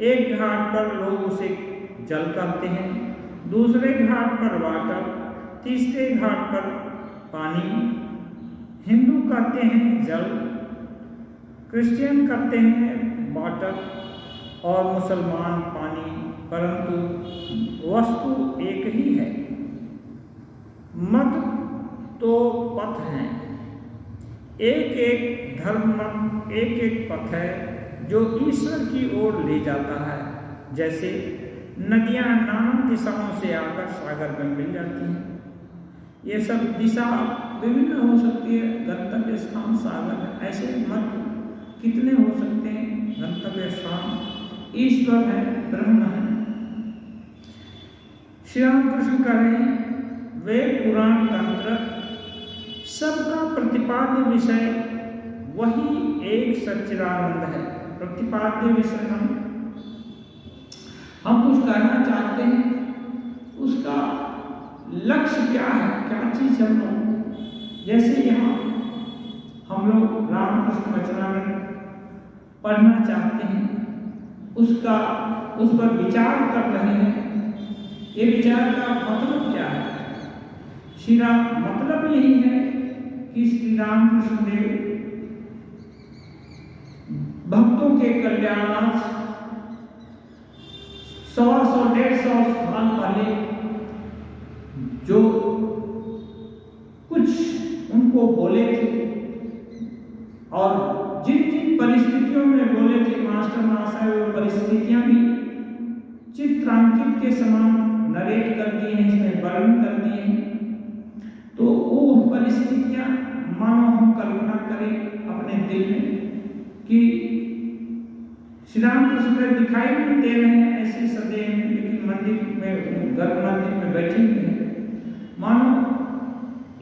एक घाट पर लोग उसे जल कहते हैं, दूसरे घाट पर वाटर, तीसरे घाट पर पानी। हिंदू कहते हैं जल, क्रिश्चियन कहते हैं वाटर और मुसलमान पानी, परंतु वस्तु एक ही है। मत तो पथ हैं, एक एक धर्म मत एक एक पथ है जो ईश्वर की ओर ले जाता है। जैसे नदियां नाना दिशाओं से आकर सागर में मिल जाती हैं। ये सब दिशा विभिन्न हो सकती है, गंतव्य स्थान सागर है। ऐसे मत कितने हो सकते हैं? गंतव्य स्थान ईश्वर है, ब्रह्म है। श्री रामकृष्ण कह रहे हैं वेद पुराण तंत्र सबका प्रतिपाद्य विषय वही एक सच्चिदानंद है। प्रतिपाद्य विषय हम कुछ कहना चाहते हैं, उसका लक्ष्य क्या है, क्या चीज हम लोग, जैसे यहाँ हम लोग रामकृष्ण वचनामृत पढ़ना चाहते हैं, उसका उस पर विचार कर रहे हैं। ये विचार का मतलब क्या है? श्री राम मतलब यही है कि श्री रामकृष्ण देव भक्तों के कल्याणार्थ 100-150 साल पहले जो कुछ उनको बोले थे और जिन जिन परिस्थितियों में बोले थे मास्टर महाशय, वो परिस्थितियां भी चित्रांकित के समान नरेट कर दिए हैं, इसमें वर्णन कर दिए हैं। तो वो परिस्थितियां मानो हम कल्पना करें अपने दिल में कि श्री रामकृष्ण दिखाई नहीं दे रहे हैं ऐसे सदैव, लेकिन मंदिर में गर्भ मंदिर में बैठे हुए हैं। मानो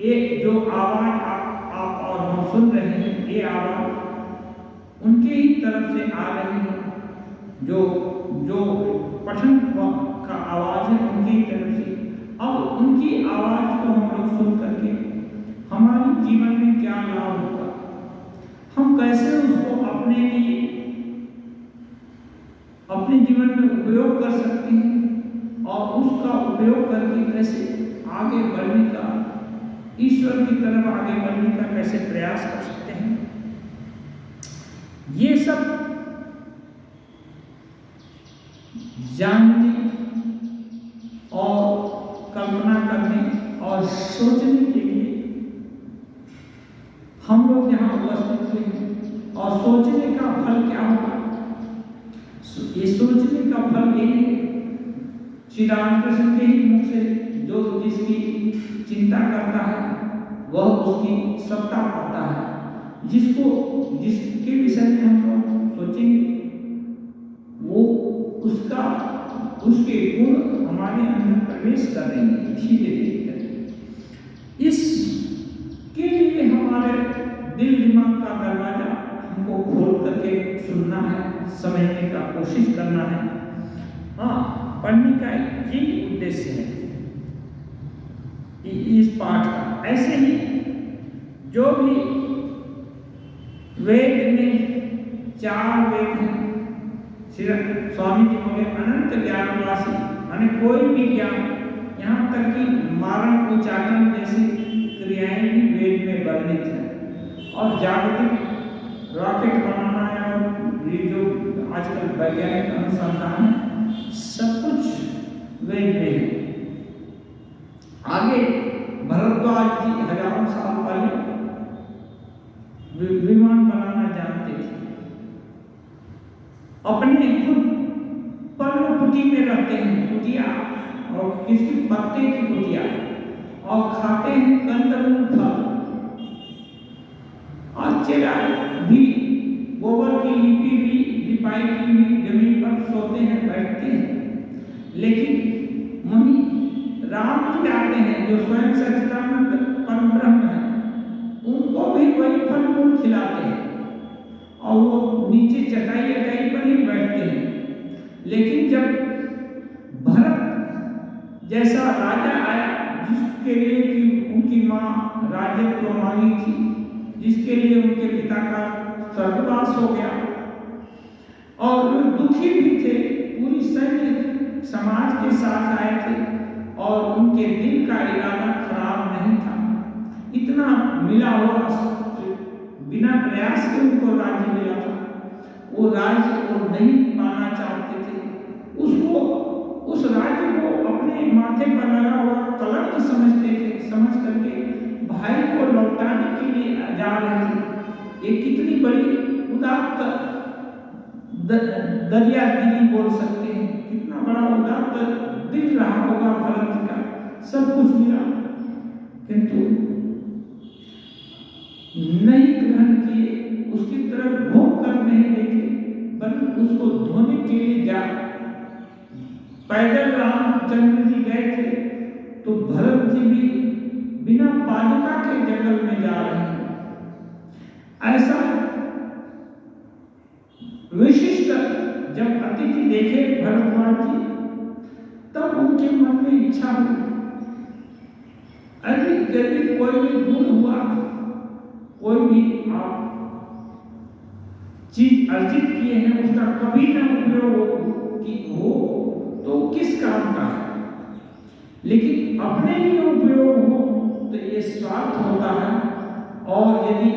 एक जो आवाज आप और हम सुन रहे हैं, ये आवाज उनके ही तरफ से आ रही है। जो पठन का आवाज है उनकी तरफ से। अब उनकी आवाज को हम लोग सुन करके हमारे जीवन में क्या लाभ होगा, हम कैसे उसको अपने लिए अपने जीवन में उपयोग कर सकते हैं और उसका उपयोग करके कैसे आगे बढ़ने का, ईश्वर की तरफ आगे बढ़ने का कैसे प्रयास कर सकते हैं। ये सब जानने और कल्पना करने और सोचने के लिए हम लोग यहाँ उपस्थित हुए हैं। और सोचने का फल क्या होगा? ये सोचने का फल यही है, श्री रामकृष्ण के ही मुख से जो जिसकी चिंता करता है वह उसकी सत्ता पाता है। जिसके विषय में हम लोग सोचेंगे वो उसके गुण हमारे अंदर प्रवेश करेंगे धीरे धीरे। इसके लिए हमारे दिल दिमाग का दरवाजा हमको खोल करके सुनना है, समझने का कोशिश करना है। हाँ, पढ़ने का यही उद्देश्य है इस पाठ का। ऐसे ही जो भी वेद में 4 वेद हैं, स्वामी जी बोले अनंत ज्ञान राशि, माने कोई भी ज्ञान, यहाँ तक कि मारण उच्चारण जैसी क्रियाएं भी वेद में वर्णित है। और जागतिक रॉकेट बनाना है और ये जो आजकल वैज्ञानिक अनुसंधान है सब कुछ वेद में है। आगे भरद्वाज जी हजारों साल पहले विमान बनाना जानते थे, अपने खुद पर्व कुटी में रहते हैं, कुटिया और किसी पत्ते की कुटिया, और खाते हैं कंदमूल फल। आश्चर्य भी गोबर की लिपी हुई लिपाई की हुई जमीन पर सोते हैं, बैठते हैं। लेकिन वहीं राम जी आते हैं जो स्वयं सच्चिदानंद परब्रह्म है, उनको भी वही फल फूल खिलाते हैं और वो नीचे चटाई अटाई पर ही बैठते हैं। लेकिन जब भरत जैसा राजा आया जिसके लिए कि उनकी माँ राज्यत्व मांगी थी, जिसके लिए उनके पिता का स्वर्गवास हो गया और वो दुखी भी थे, पूरी सैन्य समाज के साथ आए थे और उनके दिल का इरादा खराब नहीं था। इतना मिला हुआ बिना प्रयास के उनको राज्य मिला था, वो राज्य वो नहीं पाना चाहते थे, उसको उस राज्य को अपने माथे पर लगा हुआ कलंक समझते थे, समझ करके भाई को लौटाने के लिए जा रहे थे। ये कितनी बड़ी उदात्त दरिया दिली बोल सकते हैं, कितना बड़ा उदात्त दिल रहा होगा भरत जी का। सब कुछ मिला किंतु नहीं ग्रहण किए, उसकी तरफ घूम कर नहीं देखे, बल्कि उसको धोने के लिए जा पैदल रामचंद्र जी गए थे, तो भरत जी भी बिना पादुका के जंगल में जा रहे हैं। ऐसा विशिष्ट जब अतिथि देखे भरद्वाज जी, तब उनके मन में इच्छा हुई, यदि कोई भी गुण हुआ, कोई भी आप चीज अर्जित किए हैं उसका कभी न उपयोग हो तो किस काम का है, लेकिन अपने लिए उपयोग हो तो ये स्वार्थ होता है, और यदि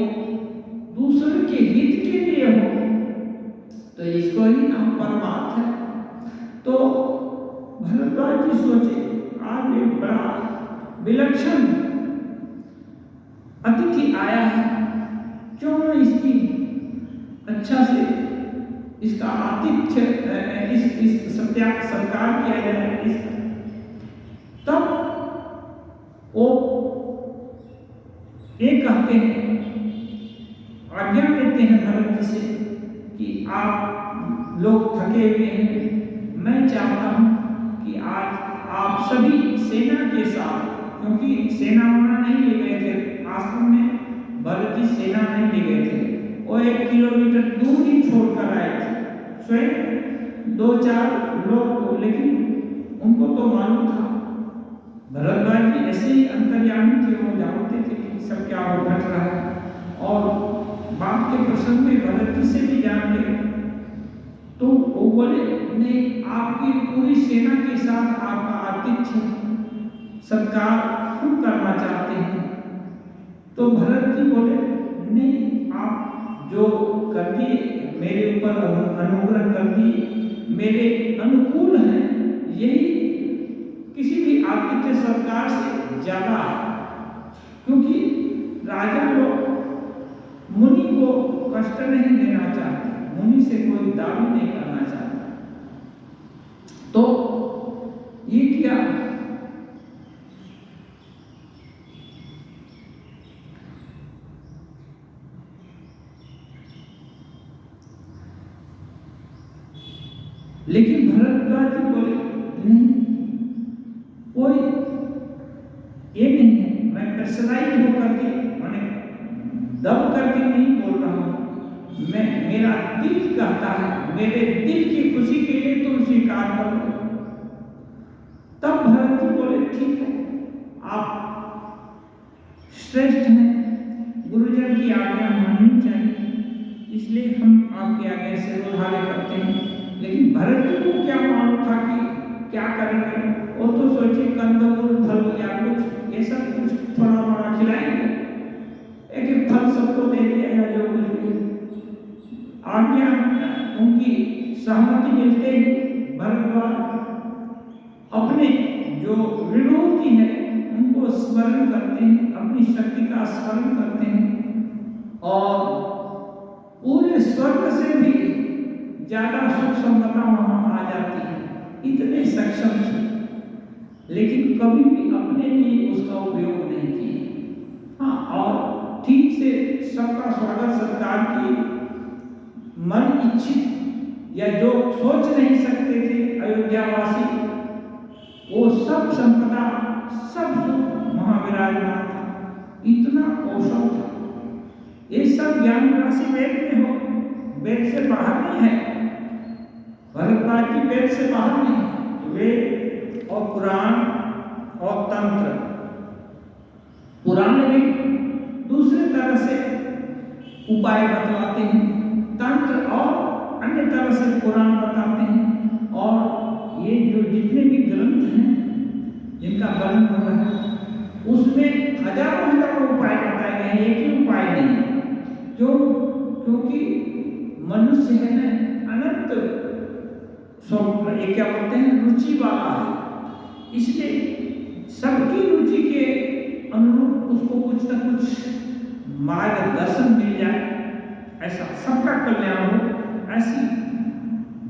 दूसरे के हित के लिए हो तो इसको ही नाम परमार्थ है। तो भरद्वाज जी सोचे आज एक बड़ा विलक्षण अतिथि आया है, क्यों न इसकी अच्छा से इसका आतिथ्य इस सत्कार किया जाए। तब वो ये कहते हैं, आज्ञा देते हैं भरत जी से कि आप लोग थके हुए हैं, मैं चाहता हूं कि आज आप सभी सेना के साथ, क्योंकि सेना वहां नहीं ले गए थे आश्रम में, भरत जी सेना नहीं ले गए थे, वो 1 किलोमीटर दूर ही छोड़कर आए थे स्वयं 2-4 लोग को, लेकिन उनको तो मालूम था। भरद्वाज जी ऐसे ही अंतर्यामी थे, वो जानते थे कि सब क्या हो घट रहा है, और बाप के प्रसंग में भरत जी से भी जान गए। तो वो बोले नहीं, आपकी पूरी सेना के साथ आपका आतिथ्य सत्कार हम करना चाहते हैं। तो भरत जी बोले नहीं, आप जो कर दिए मेरे ऊपर अनुग्रह कर दिए, मेरे अनुकूल हैं, यही किसी भी आतिथ्य सत्कार से ज्यादा है, क्योंकि राजा लोग मुनि को कष्ट नहीं देना चाहते, मुनि से कोई दावी नहीं करना चाहता। तो ये किया, लेकिन भरद्वाज जी बोले नहीं, कोई ये नहीं है, मैं प्रेशराइज होकर के माने दब करके नहीं बोल रहा हूं, मेरा दिल कहता है, मेरे दिल की खुशी के लिए तुम स्वीकार कर लो। तब भरत जी बोले ठीक है, आप श्रेष्ठ हैं, गुरुजन की आज्ञा माननी चाहिए, इसलिए हम आपकी आज्ञा से उधारे करते हैं। लेकिन भरत जी को क्या मालूम था कि क्या करेंगे, वो तो सोचे कंदमूल फल या कुछ ये सब कुछ थोड़ा मोड़ा खिलाएंगे, एक फल सबको दे दिया या जो कुछ भी आज्ञा उनकी सहमति मिलते ही भरद्वाज अपने जो विरोधी है उनको स्मरण करते हैं, अपनी शक्ति का स्मरण करते हैं और पूरे स्वर्ग से भी ज्यादा सुख संपदा वहां आ जाती है। इतने सक्षम थे, लेकिन कभी भी अपने लिए उसका उपयोग नहीं किया। हाँ, और ठीक से सबका स्वागत सत्कार किए, मन इच्छित या जो सोच नहीं सकते थे अयोध्यावासी, वो सब संपदा सब सुख वहां विराजमान था। इतना कौशल था। ये सब ज्ञान राशि वेद में हो, वेद से बाहर नहीं है। भरद्वाज की वेद से बाहर नहीं है। वेद और पुराण और तंत्र, पुराण भी दूसरे तरह से उपाय बतलाते हैं, तंत्र और अन्य तरह से पुराण बताते हैं। और ये जो जितने भी ग्रंथ हैं जिनका वर्णन हो रहा है उसमें हजारों उपाय बताए गए हैं, एक ही उपाय नहीं। क्योंकि मनुष्य है ना अनंत क्या बोलते हैं रुचि वाला है, इसलिए सबकी रुचि के अनुरूप उसको कुछ न कुछ मार्गदर्शन मिल जाए, ऐसा सबका कल्याण हो, ऐसी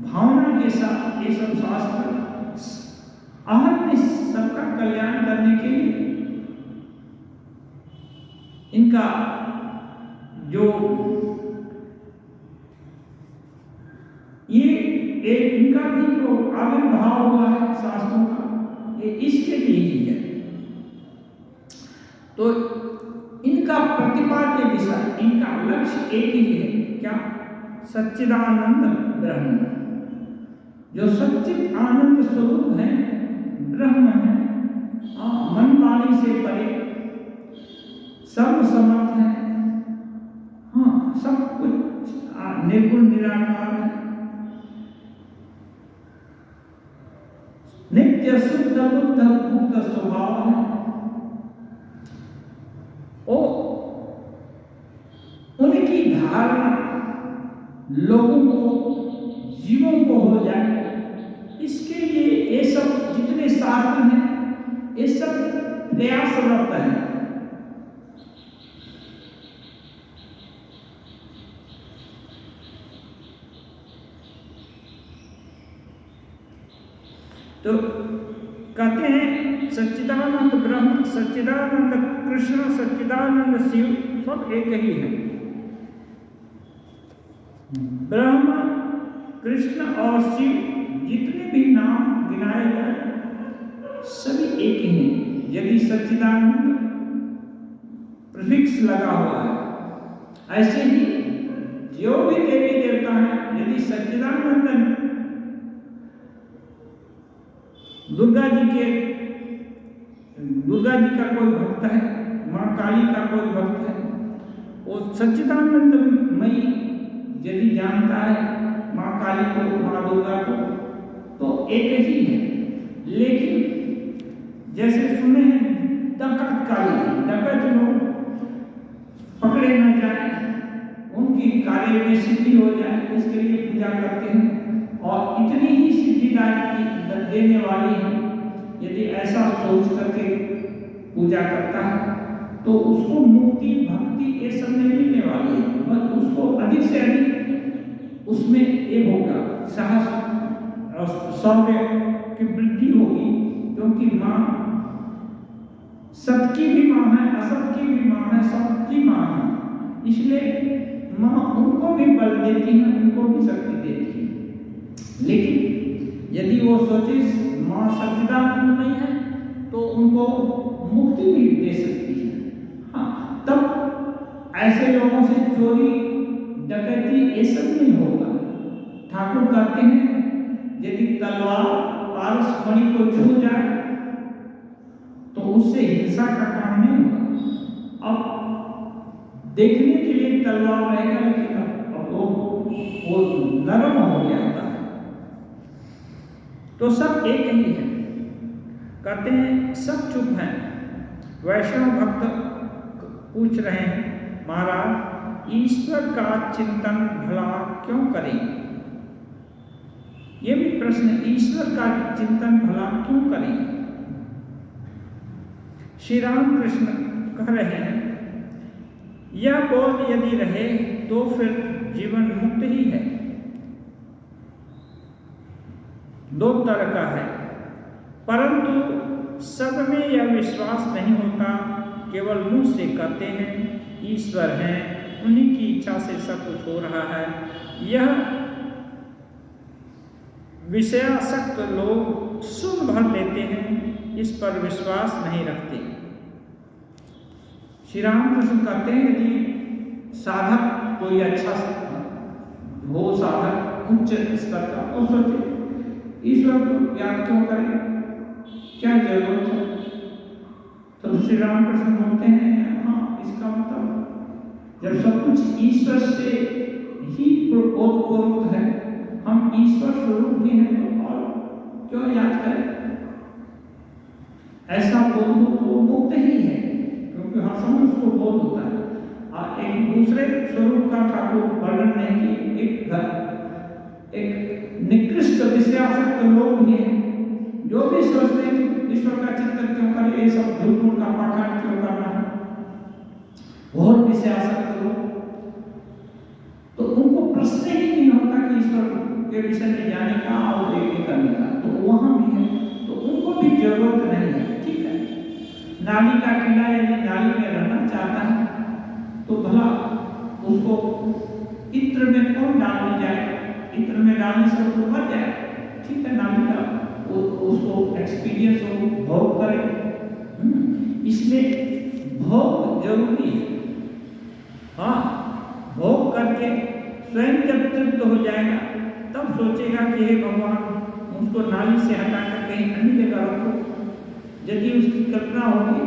भावना के साथ ये सब शास्त्र अहम में सबका कल्याण करने के लिए इनका जो ये एक इनका भी जो आविर्भाव हुआ है शास्त्रों का, ये इसके लिए ही है। तो इनका प्रतिपाद्य विषय, इनका लक्ष्य एक ही है, क्या? सच्चिदानंद ब्रह्म, जो सच्चिद आनंद स्वरूप है, ब्रह्म है, मन वाणी से परे, सर्वसमर्थ है, हाँ सब कुछ निर्गुण निराकार है, नित्य शुद्ध बुद्ध मुक्त स्वभाव है। ओ उनकी धारणा लोगों को, जीवों को हो जाए, इसके लिए ये सब जितने शास्त्र हैं ये सब प्रयासरत हैं। तो कहते हैं सच्चिदानंद ब्रह्म, सच्चिदानंद कृष्ण, सच्चिदानंद शिव सब एक ही है। ब्रह्म, कृष्ण और शिव जितने भी नाम गिनाए गए सभी एक ही हैं। यदि सच्चिदानंद प्रीफिक्स लगा हुआ है, ऐसे ही जो भी देवी देवता हैं, यदि सच्चिदानंद दुर्गा जी का कोई भक्त है, माँ काली का कोई भक्त है, वो सच्चिदानंदमयी यदि जानता है माँ काली को, माँ दुर्गा को, तो एक ही है। लेकिन जैसे सुने हैं डकैत काली, डकैत लोग पकड़े न जाए, उनकी कार्य में सिद्धि हो जाए, इसके लिए पूजा करते हैं और इतनी ही सिद्धिदायक देने वाली है। यदि ऐसा सोच करके पूजा करता है तो उसको मुक्ति, भक्ति ये सब नहीं मिलने वाली है, बस उसको अधिक से अधिक उसमें ये होगा साहस और शौर्य की वृद्धि होगी। क्योंकि माँ सत की भी माँ है, असत की भी माँ है, सबकी माँ है, इसलिए माँ उनको भी बल देती है, उनको भी शक्ति देती है। लेकिन यदि वो सोचे माँ सच्चिदानंदमयी है तो उनको मुक्ति भी दे सकती है। हाँ, तब ऐसे लोगों से चोरी डकैती ये सब नहीं होगा। ठाकुर कहते हैं यदि तलवार पारस मणि को छू जाए तो उससे हिंसा का काम नहीं होगा। अब देखने के लिए तलवार रहेगा, लेकिन अब वो नरम हो गया था। तो सब एक ही है। कहते हैं सब चुप हैं। वैष्णव भक्त पूछ रहे हैं महाराज, ईश्वर का चिंतन भला क्यों करें? ये भी प्रश्न, ईश्वर का चिंतन भला क्यों करें? श्री राम कृष्ण कह रहे हैं, यह बोध यदि रहे तो फिर जीवन मुक्त ही है। दो तरह का है, परंतु सब में यह विश्वास नहीं होता, केवल मुंह से कहते हैं ईश्वर हैं, उन्हीं की इच्छा से सब कुछ हो रहा है। यह विषयासक्त लोग सुन भर लेते हैं, इस पर विश्वास नहीं रखते। श्री रामकृष्ण कहते हैं, यदि साधक कोई अच्छा हो, साधक उच्च स्तर का, तो सोचे ईश्वर को याद क्यों करें, क्या जरूरत है? तो श्री रामकृष्ण बोलते हैं, हाँ, इसका मतलब जब सब कुछ ईश्वर से ही ओतप्रोत है, हम ईश्वर स्वरूप भी हैं, तो और क्यों याद करें? ऐसा बोध हो तो मुक्त ही है, क्योंकि हर समय उसको बोध होता है। और एक दूसरे स्वरूप का ठाकुर वर्णन नहीं कि एक निकृष्ट विषयासक्त लोग भी हैं, जो भी सोचते हैं कि ईश्वर का चिंतन क्यों करें, ये सब झूठ का पाखंड क्यों करना है, बहुत विषयासक्त लोग, तो उनको प्रश्न ही नहीं होता कि ईश्वर के विषय में जाने का और देखने करने का, तो वहां भी है, तो उनको भी जरूरत नहीं है। ठीक है, नाली का कीड़ा यदि नाली में रहना चाहता है तो भला उसको इत्र में कौन डालने जाए, इत्र में डालने से वो मर जाए। ठीक है, नाली का उसको एक्सपीरियंस हो, भोग करे, इसलिए भोग जरूरी है। हाँ, भोग करके स्वयं जब तृप्त हो जाएगा तब सोचेगा कि हे भगवान, उसको नाली से हटाकर कहीं अन्य जगह रखो। यदि उसकी कल्पना होगी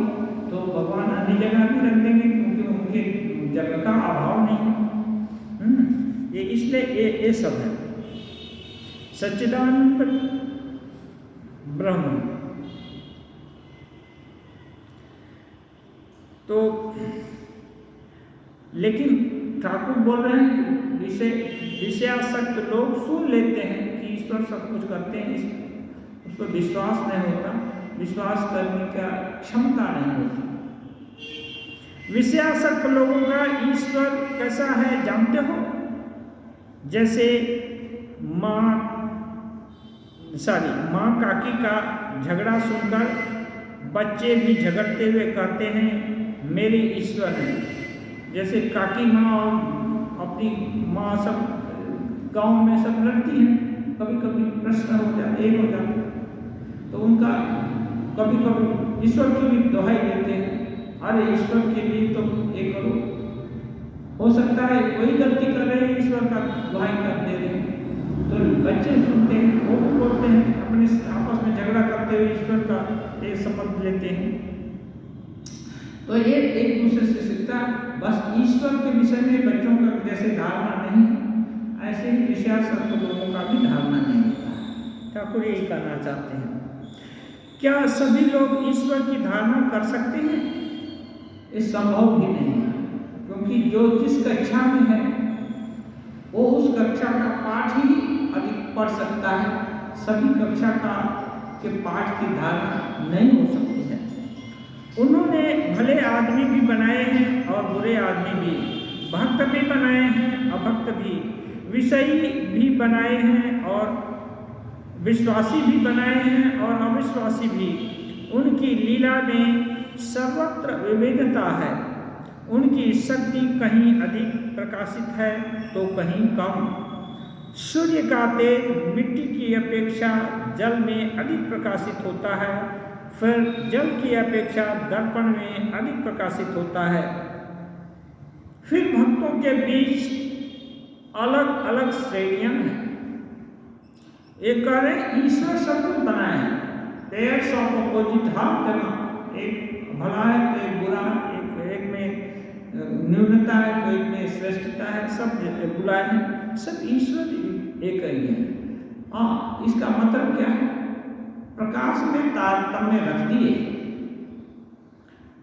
तो भगवान अन्य जगह भी रख देंगे, क्योंकि उनके जगह का अभाव नहीं है। ये इसलिए ये सब है सच्चिदानंद ब्रह्म। तो लेकिन ठाकुर बोल रहे हैं कि विषयासक्त लोग सुन लेते हैं कि ईश्वर सब कुछ करते हैं, उस पर विश्वास नहीं होता, विश्वास करने का क्षमता नहीं होती। विषयासक्त लोगों का ईश्वर कैसा है जानते हो? जैसे माँ काकी का झगड़ा सुनकर बच्चे भी झगड़ते हुए कहते हैं मेरे ईश्वर हैं। जैसे काकी माँ और अपनी माँ सब गांव में सब लड़ती हैं, कभी कभी प्रश्न हो जाते, एक हो जाते, तो उनका कभी कभी ईश्वर की भी दुहाई देते हैं, अरे ईश्वर के लिए तो ये करो। हो सकता है कोई गलती कर रहे हैं, ईश्वर का दुहाई कर दे रहे हैं, तो बच्चे सुनते हैं, वो भी बोलते हैं, अपने आपस में झगड़ा करते हुए ईश्वर का एक शपथ लेते हैं। तो ये एक दूसरे से सीखता है। बस ईश्वर के विषय में बच्चों का जैसे धारणा नहीं, ऐसे ही विषयासक्त लोगों का भी धारणा नहीं होता। ठाकुर यही कहना चाहते हैं। क्या सभी लोग ईश्वर की धारणा कर सकते हैं? ये संभव भी नहीं है, क्योंकि जो जिस कक्षा में है वो उस कक्षा का पाठ ही अधिक पढ़ सकता है, सभी कक्षा के पाठ की धारणा नहीं हो सकती है। उन्होंने भले आदमी भी बनाए हैं और बुरे आदमी भी, भक्त भी बनाए हैं, अभक्त भी, विषयी भी बनाए हैं और विश्वासी भी बनाए हैं और अविश्वासी भी। उनकी लीला में सर्वत्र विविधता है। उनकी शक्ति कहीं अधिक प्रकाशित है तो कहीं कम। सूर्य का तेज मिट्टी की अपेक्षा जल में अधिक प्रकाशित होता है, फिर जल की अपेक्षा दर्पण में अधिक प्रकाशित होता है। फिर भक्तों के बीच अलग अलग श्रेणियां हैं। एक कह रहे ईश्वर सब कुछ बनाए हैं, पेयर्स ऑफ अपोजिट, हर जगह एक भला है तो एक बुरा है, एक में न्यूनता है तो एक में श्रेष्ठता है, सब बुलाए हैं, सब ईश्वर एक ही है। हाँ, इसका मतलब क्या है? प्रकाश में तारतम्य रख दिए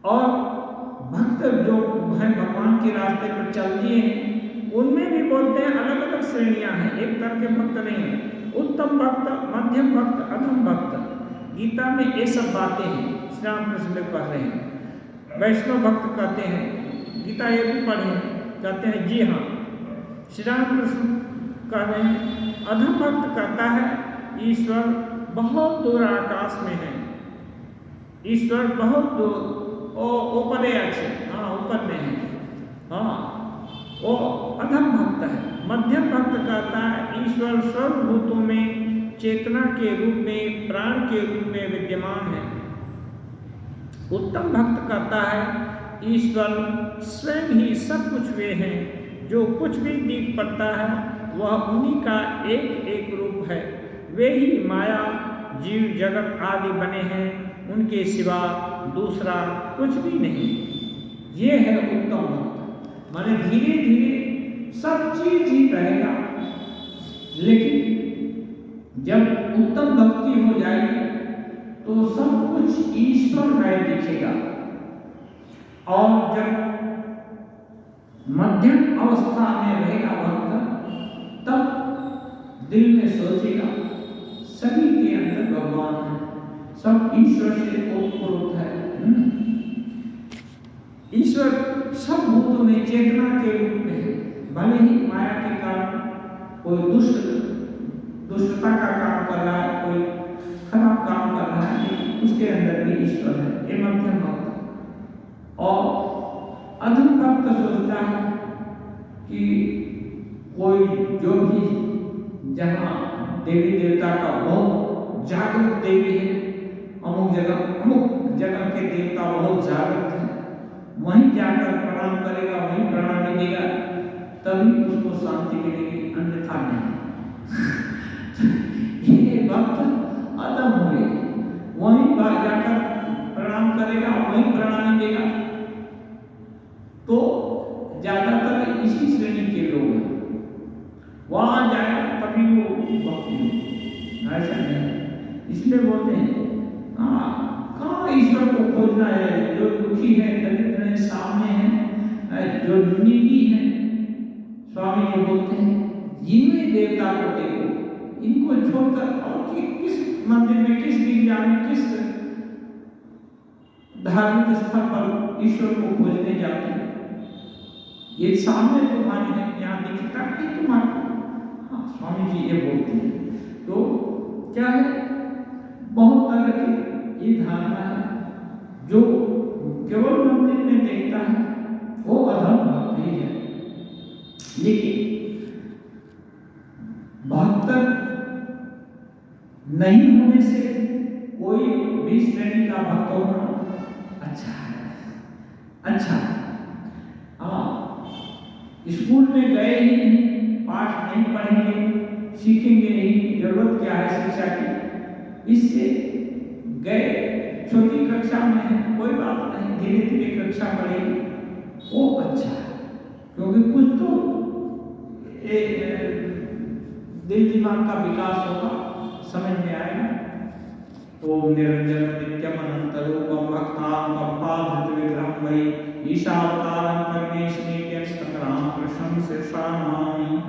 और भक्त जो हैं भगवान के रास्ते पर चल दिए हैं, उनमें भी बोलते हैं अलग अलग श्रेणियां हैं, एक तरह के भक्त नहीं है। उत्तम भक्त, मध्यम भक्त, अधम भक्त, गीता में ये सब बातें हैं। श्री रामकृष्ण देव पढ़ रहे हैं। वैष्णव भक्त कहते हैं, गीता ये भी पढ़े हैं, कहते हैं जी हाँ। श्री रामकृष्ण कह रहे हैं अधम भक्त कहता है ईश्वर बहुत दूर आकाश में है, ईश्वर बहुत दूर, ओ ऊपर है, अच्छे हाँ ऊपर में है, हाँ वो अधम भक्त है। मध्यम भक्त कहता है ईश्वर सर्वभूतों में चेतना के रूप में, प्राण के रूप में विद्यमान है। उत्तम भक्त कहता है ईश्वर स्वयं ही सब कुछ वे हैं, जो कुछ भी दिख पड़ता है वह उन्हीं का एक एक रूप है, वे ही माया जीव जगत आदि बने हैं, उनके सिवा दूसरा कुछ भी नहीं। ये है उत्तम भक्त। माने धीरे धीरे सब चीज ही रहेगा, लेकिन जब उत्तम भक्ति हो जाएगी तो सब कुछ ईश्वरमय दिखेगा। और जब मध्यम अवस्था में रहेगा भक्त, तब दिल में सोचेगा सभी के अंदर भगवान है, सब ईश्वर से ओतप्रोत है। ईश्वर सब भूतों में चेतना के रूप में है, भले ही माया के कारण कोई दुष्टता का काम कर रहा है, कोई खराब काम कर रहा है, लेकिन उसके अंदर भी ईश्वर है। ये मध्यम भक्त। और अधम भक्त सोचता है कि कोई जो भी जहाँ देवी देवता का बहुत जागृत देवी है, अमुक जगह के देवता बहुत जागृत है, वहीं जाकर प्रणाम करेगा, वहीं प्रणामी देगा, तभी उसको शांति मिलेगी, अन्यथा नहीं। ये भक्त अधम हुए, वहीं जाकर प्रणाम करेगा, वहीं प्रणामी देगा। तो ज्यादातर इसी श्रेणी के लोग हैं, वहां जाएगा तभी वो भक्ति, ऐसा नहीं। इसलिए बोलते हैं कहाँ ईश्वर को खोजना है, जो दुखी है, दरिद्र है, सामने है, जो नीडी है। स्वामी जी बोलते हैं इनमें देवता को देखो, इनको छोड़कर और किस मंदिर में, किस गिरजा में, किस धार्मिक स्थल पर ईश्वर को खोजने जाते हैं। ये सामने तुम्हारे हैं, यहाँ दिखता नहीं तुम्हारे। हाँ, स्वामी जी ये बोलते हैं। तो क्या है, बहुत तरह की ये धारणा है। जो केवल मंदिर में देखता है वो अधम भक्त ही है। लेकिन भक्त नहीं होने से कोई भी श्रेणी का भक्त होना अच्छा है, अच्छा। हाँ, स्कूल में गए ही नहीं, पाठ नहीं पढ़ेंगे, सीखेंगे नहीं, जरूरत क्या है शिक्षा की। इससे गए, छोटी कक्षा में है, कोई बात नहीं, धीरे धीरे कक्षा बढ़ेगी, वो अच्छा है। क्योंकि कुछ तो दिल दिमाग का विकास होगा, समझ में आएगा। ओम निरंजन नित्यम अनंत रूपम भक्तां कपाधृत विग्रहं वै ईशावतारं परमेश नित्यं राम कृष्णं शीर्षा नमामि।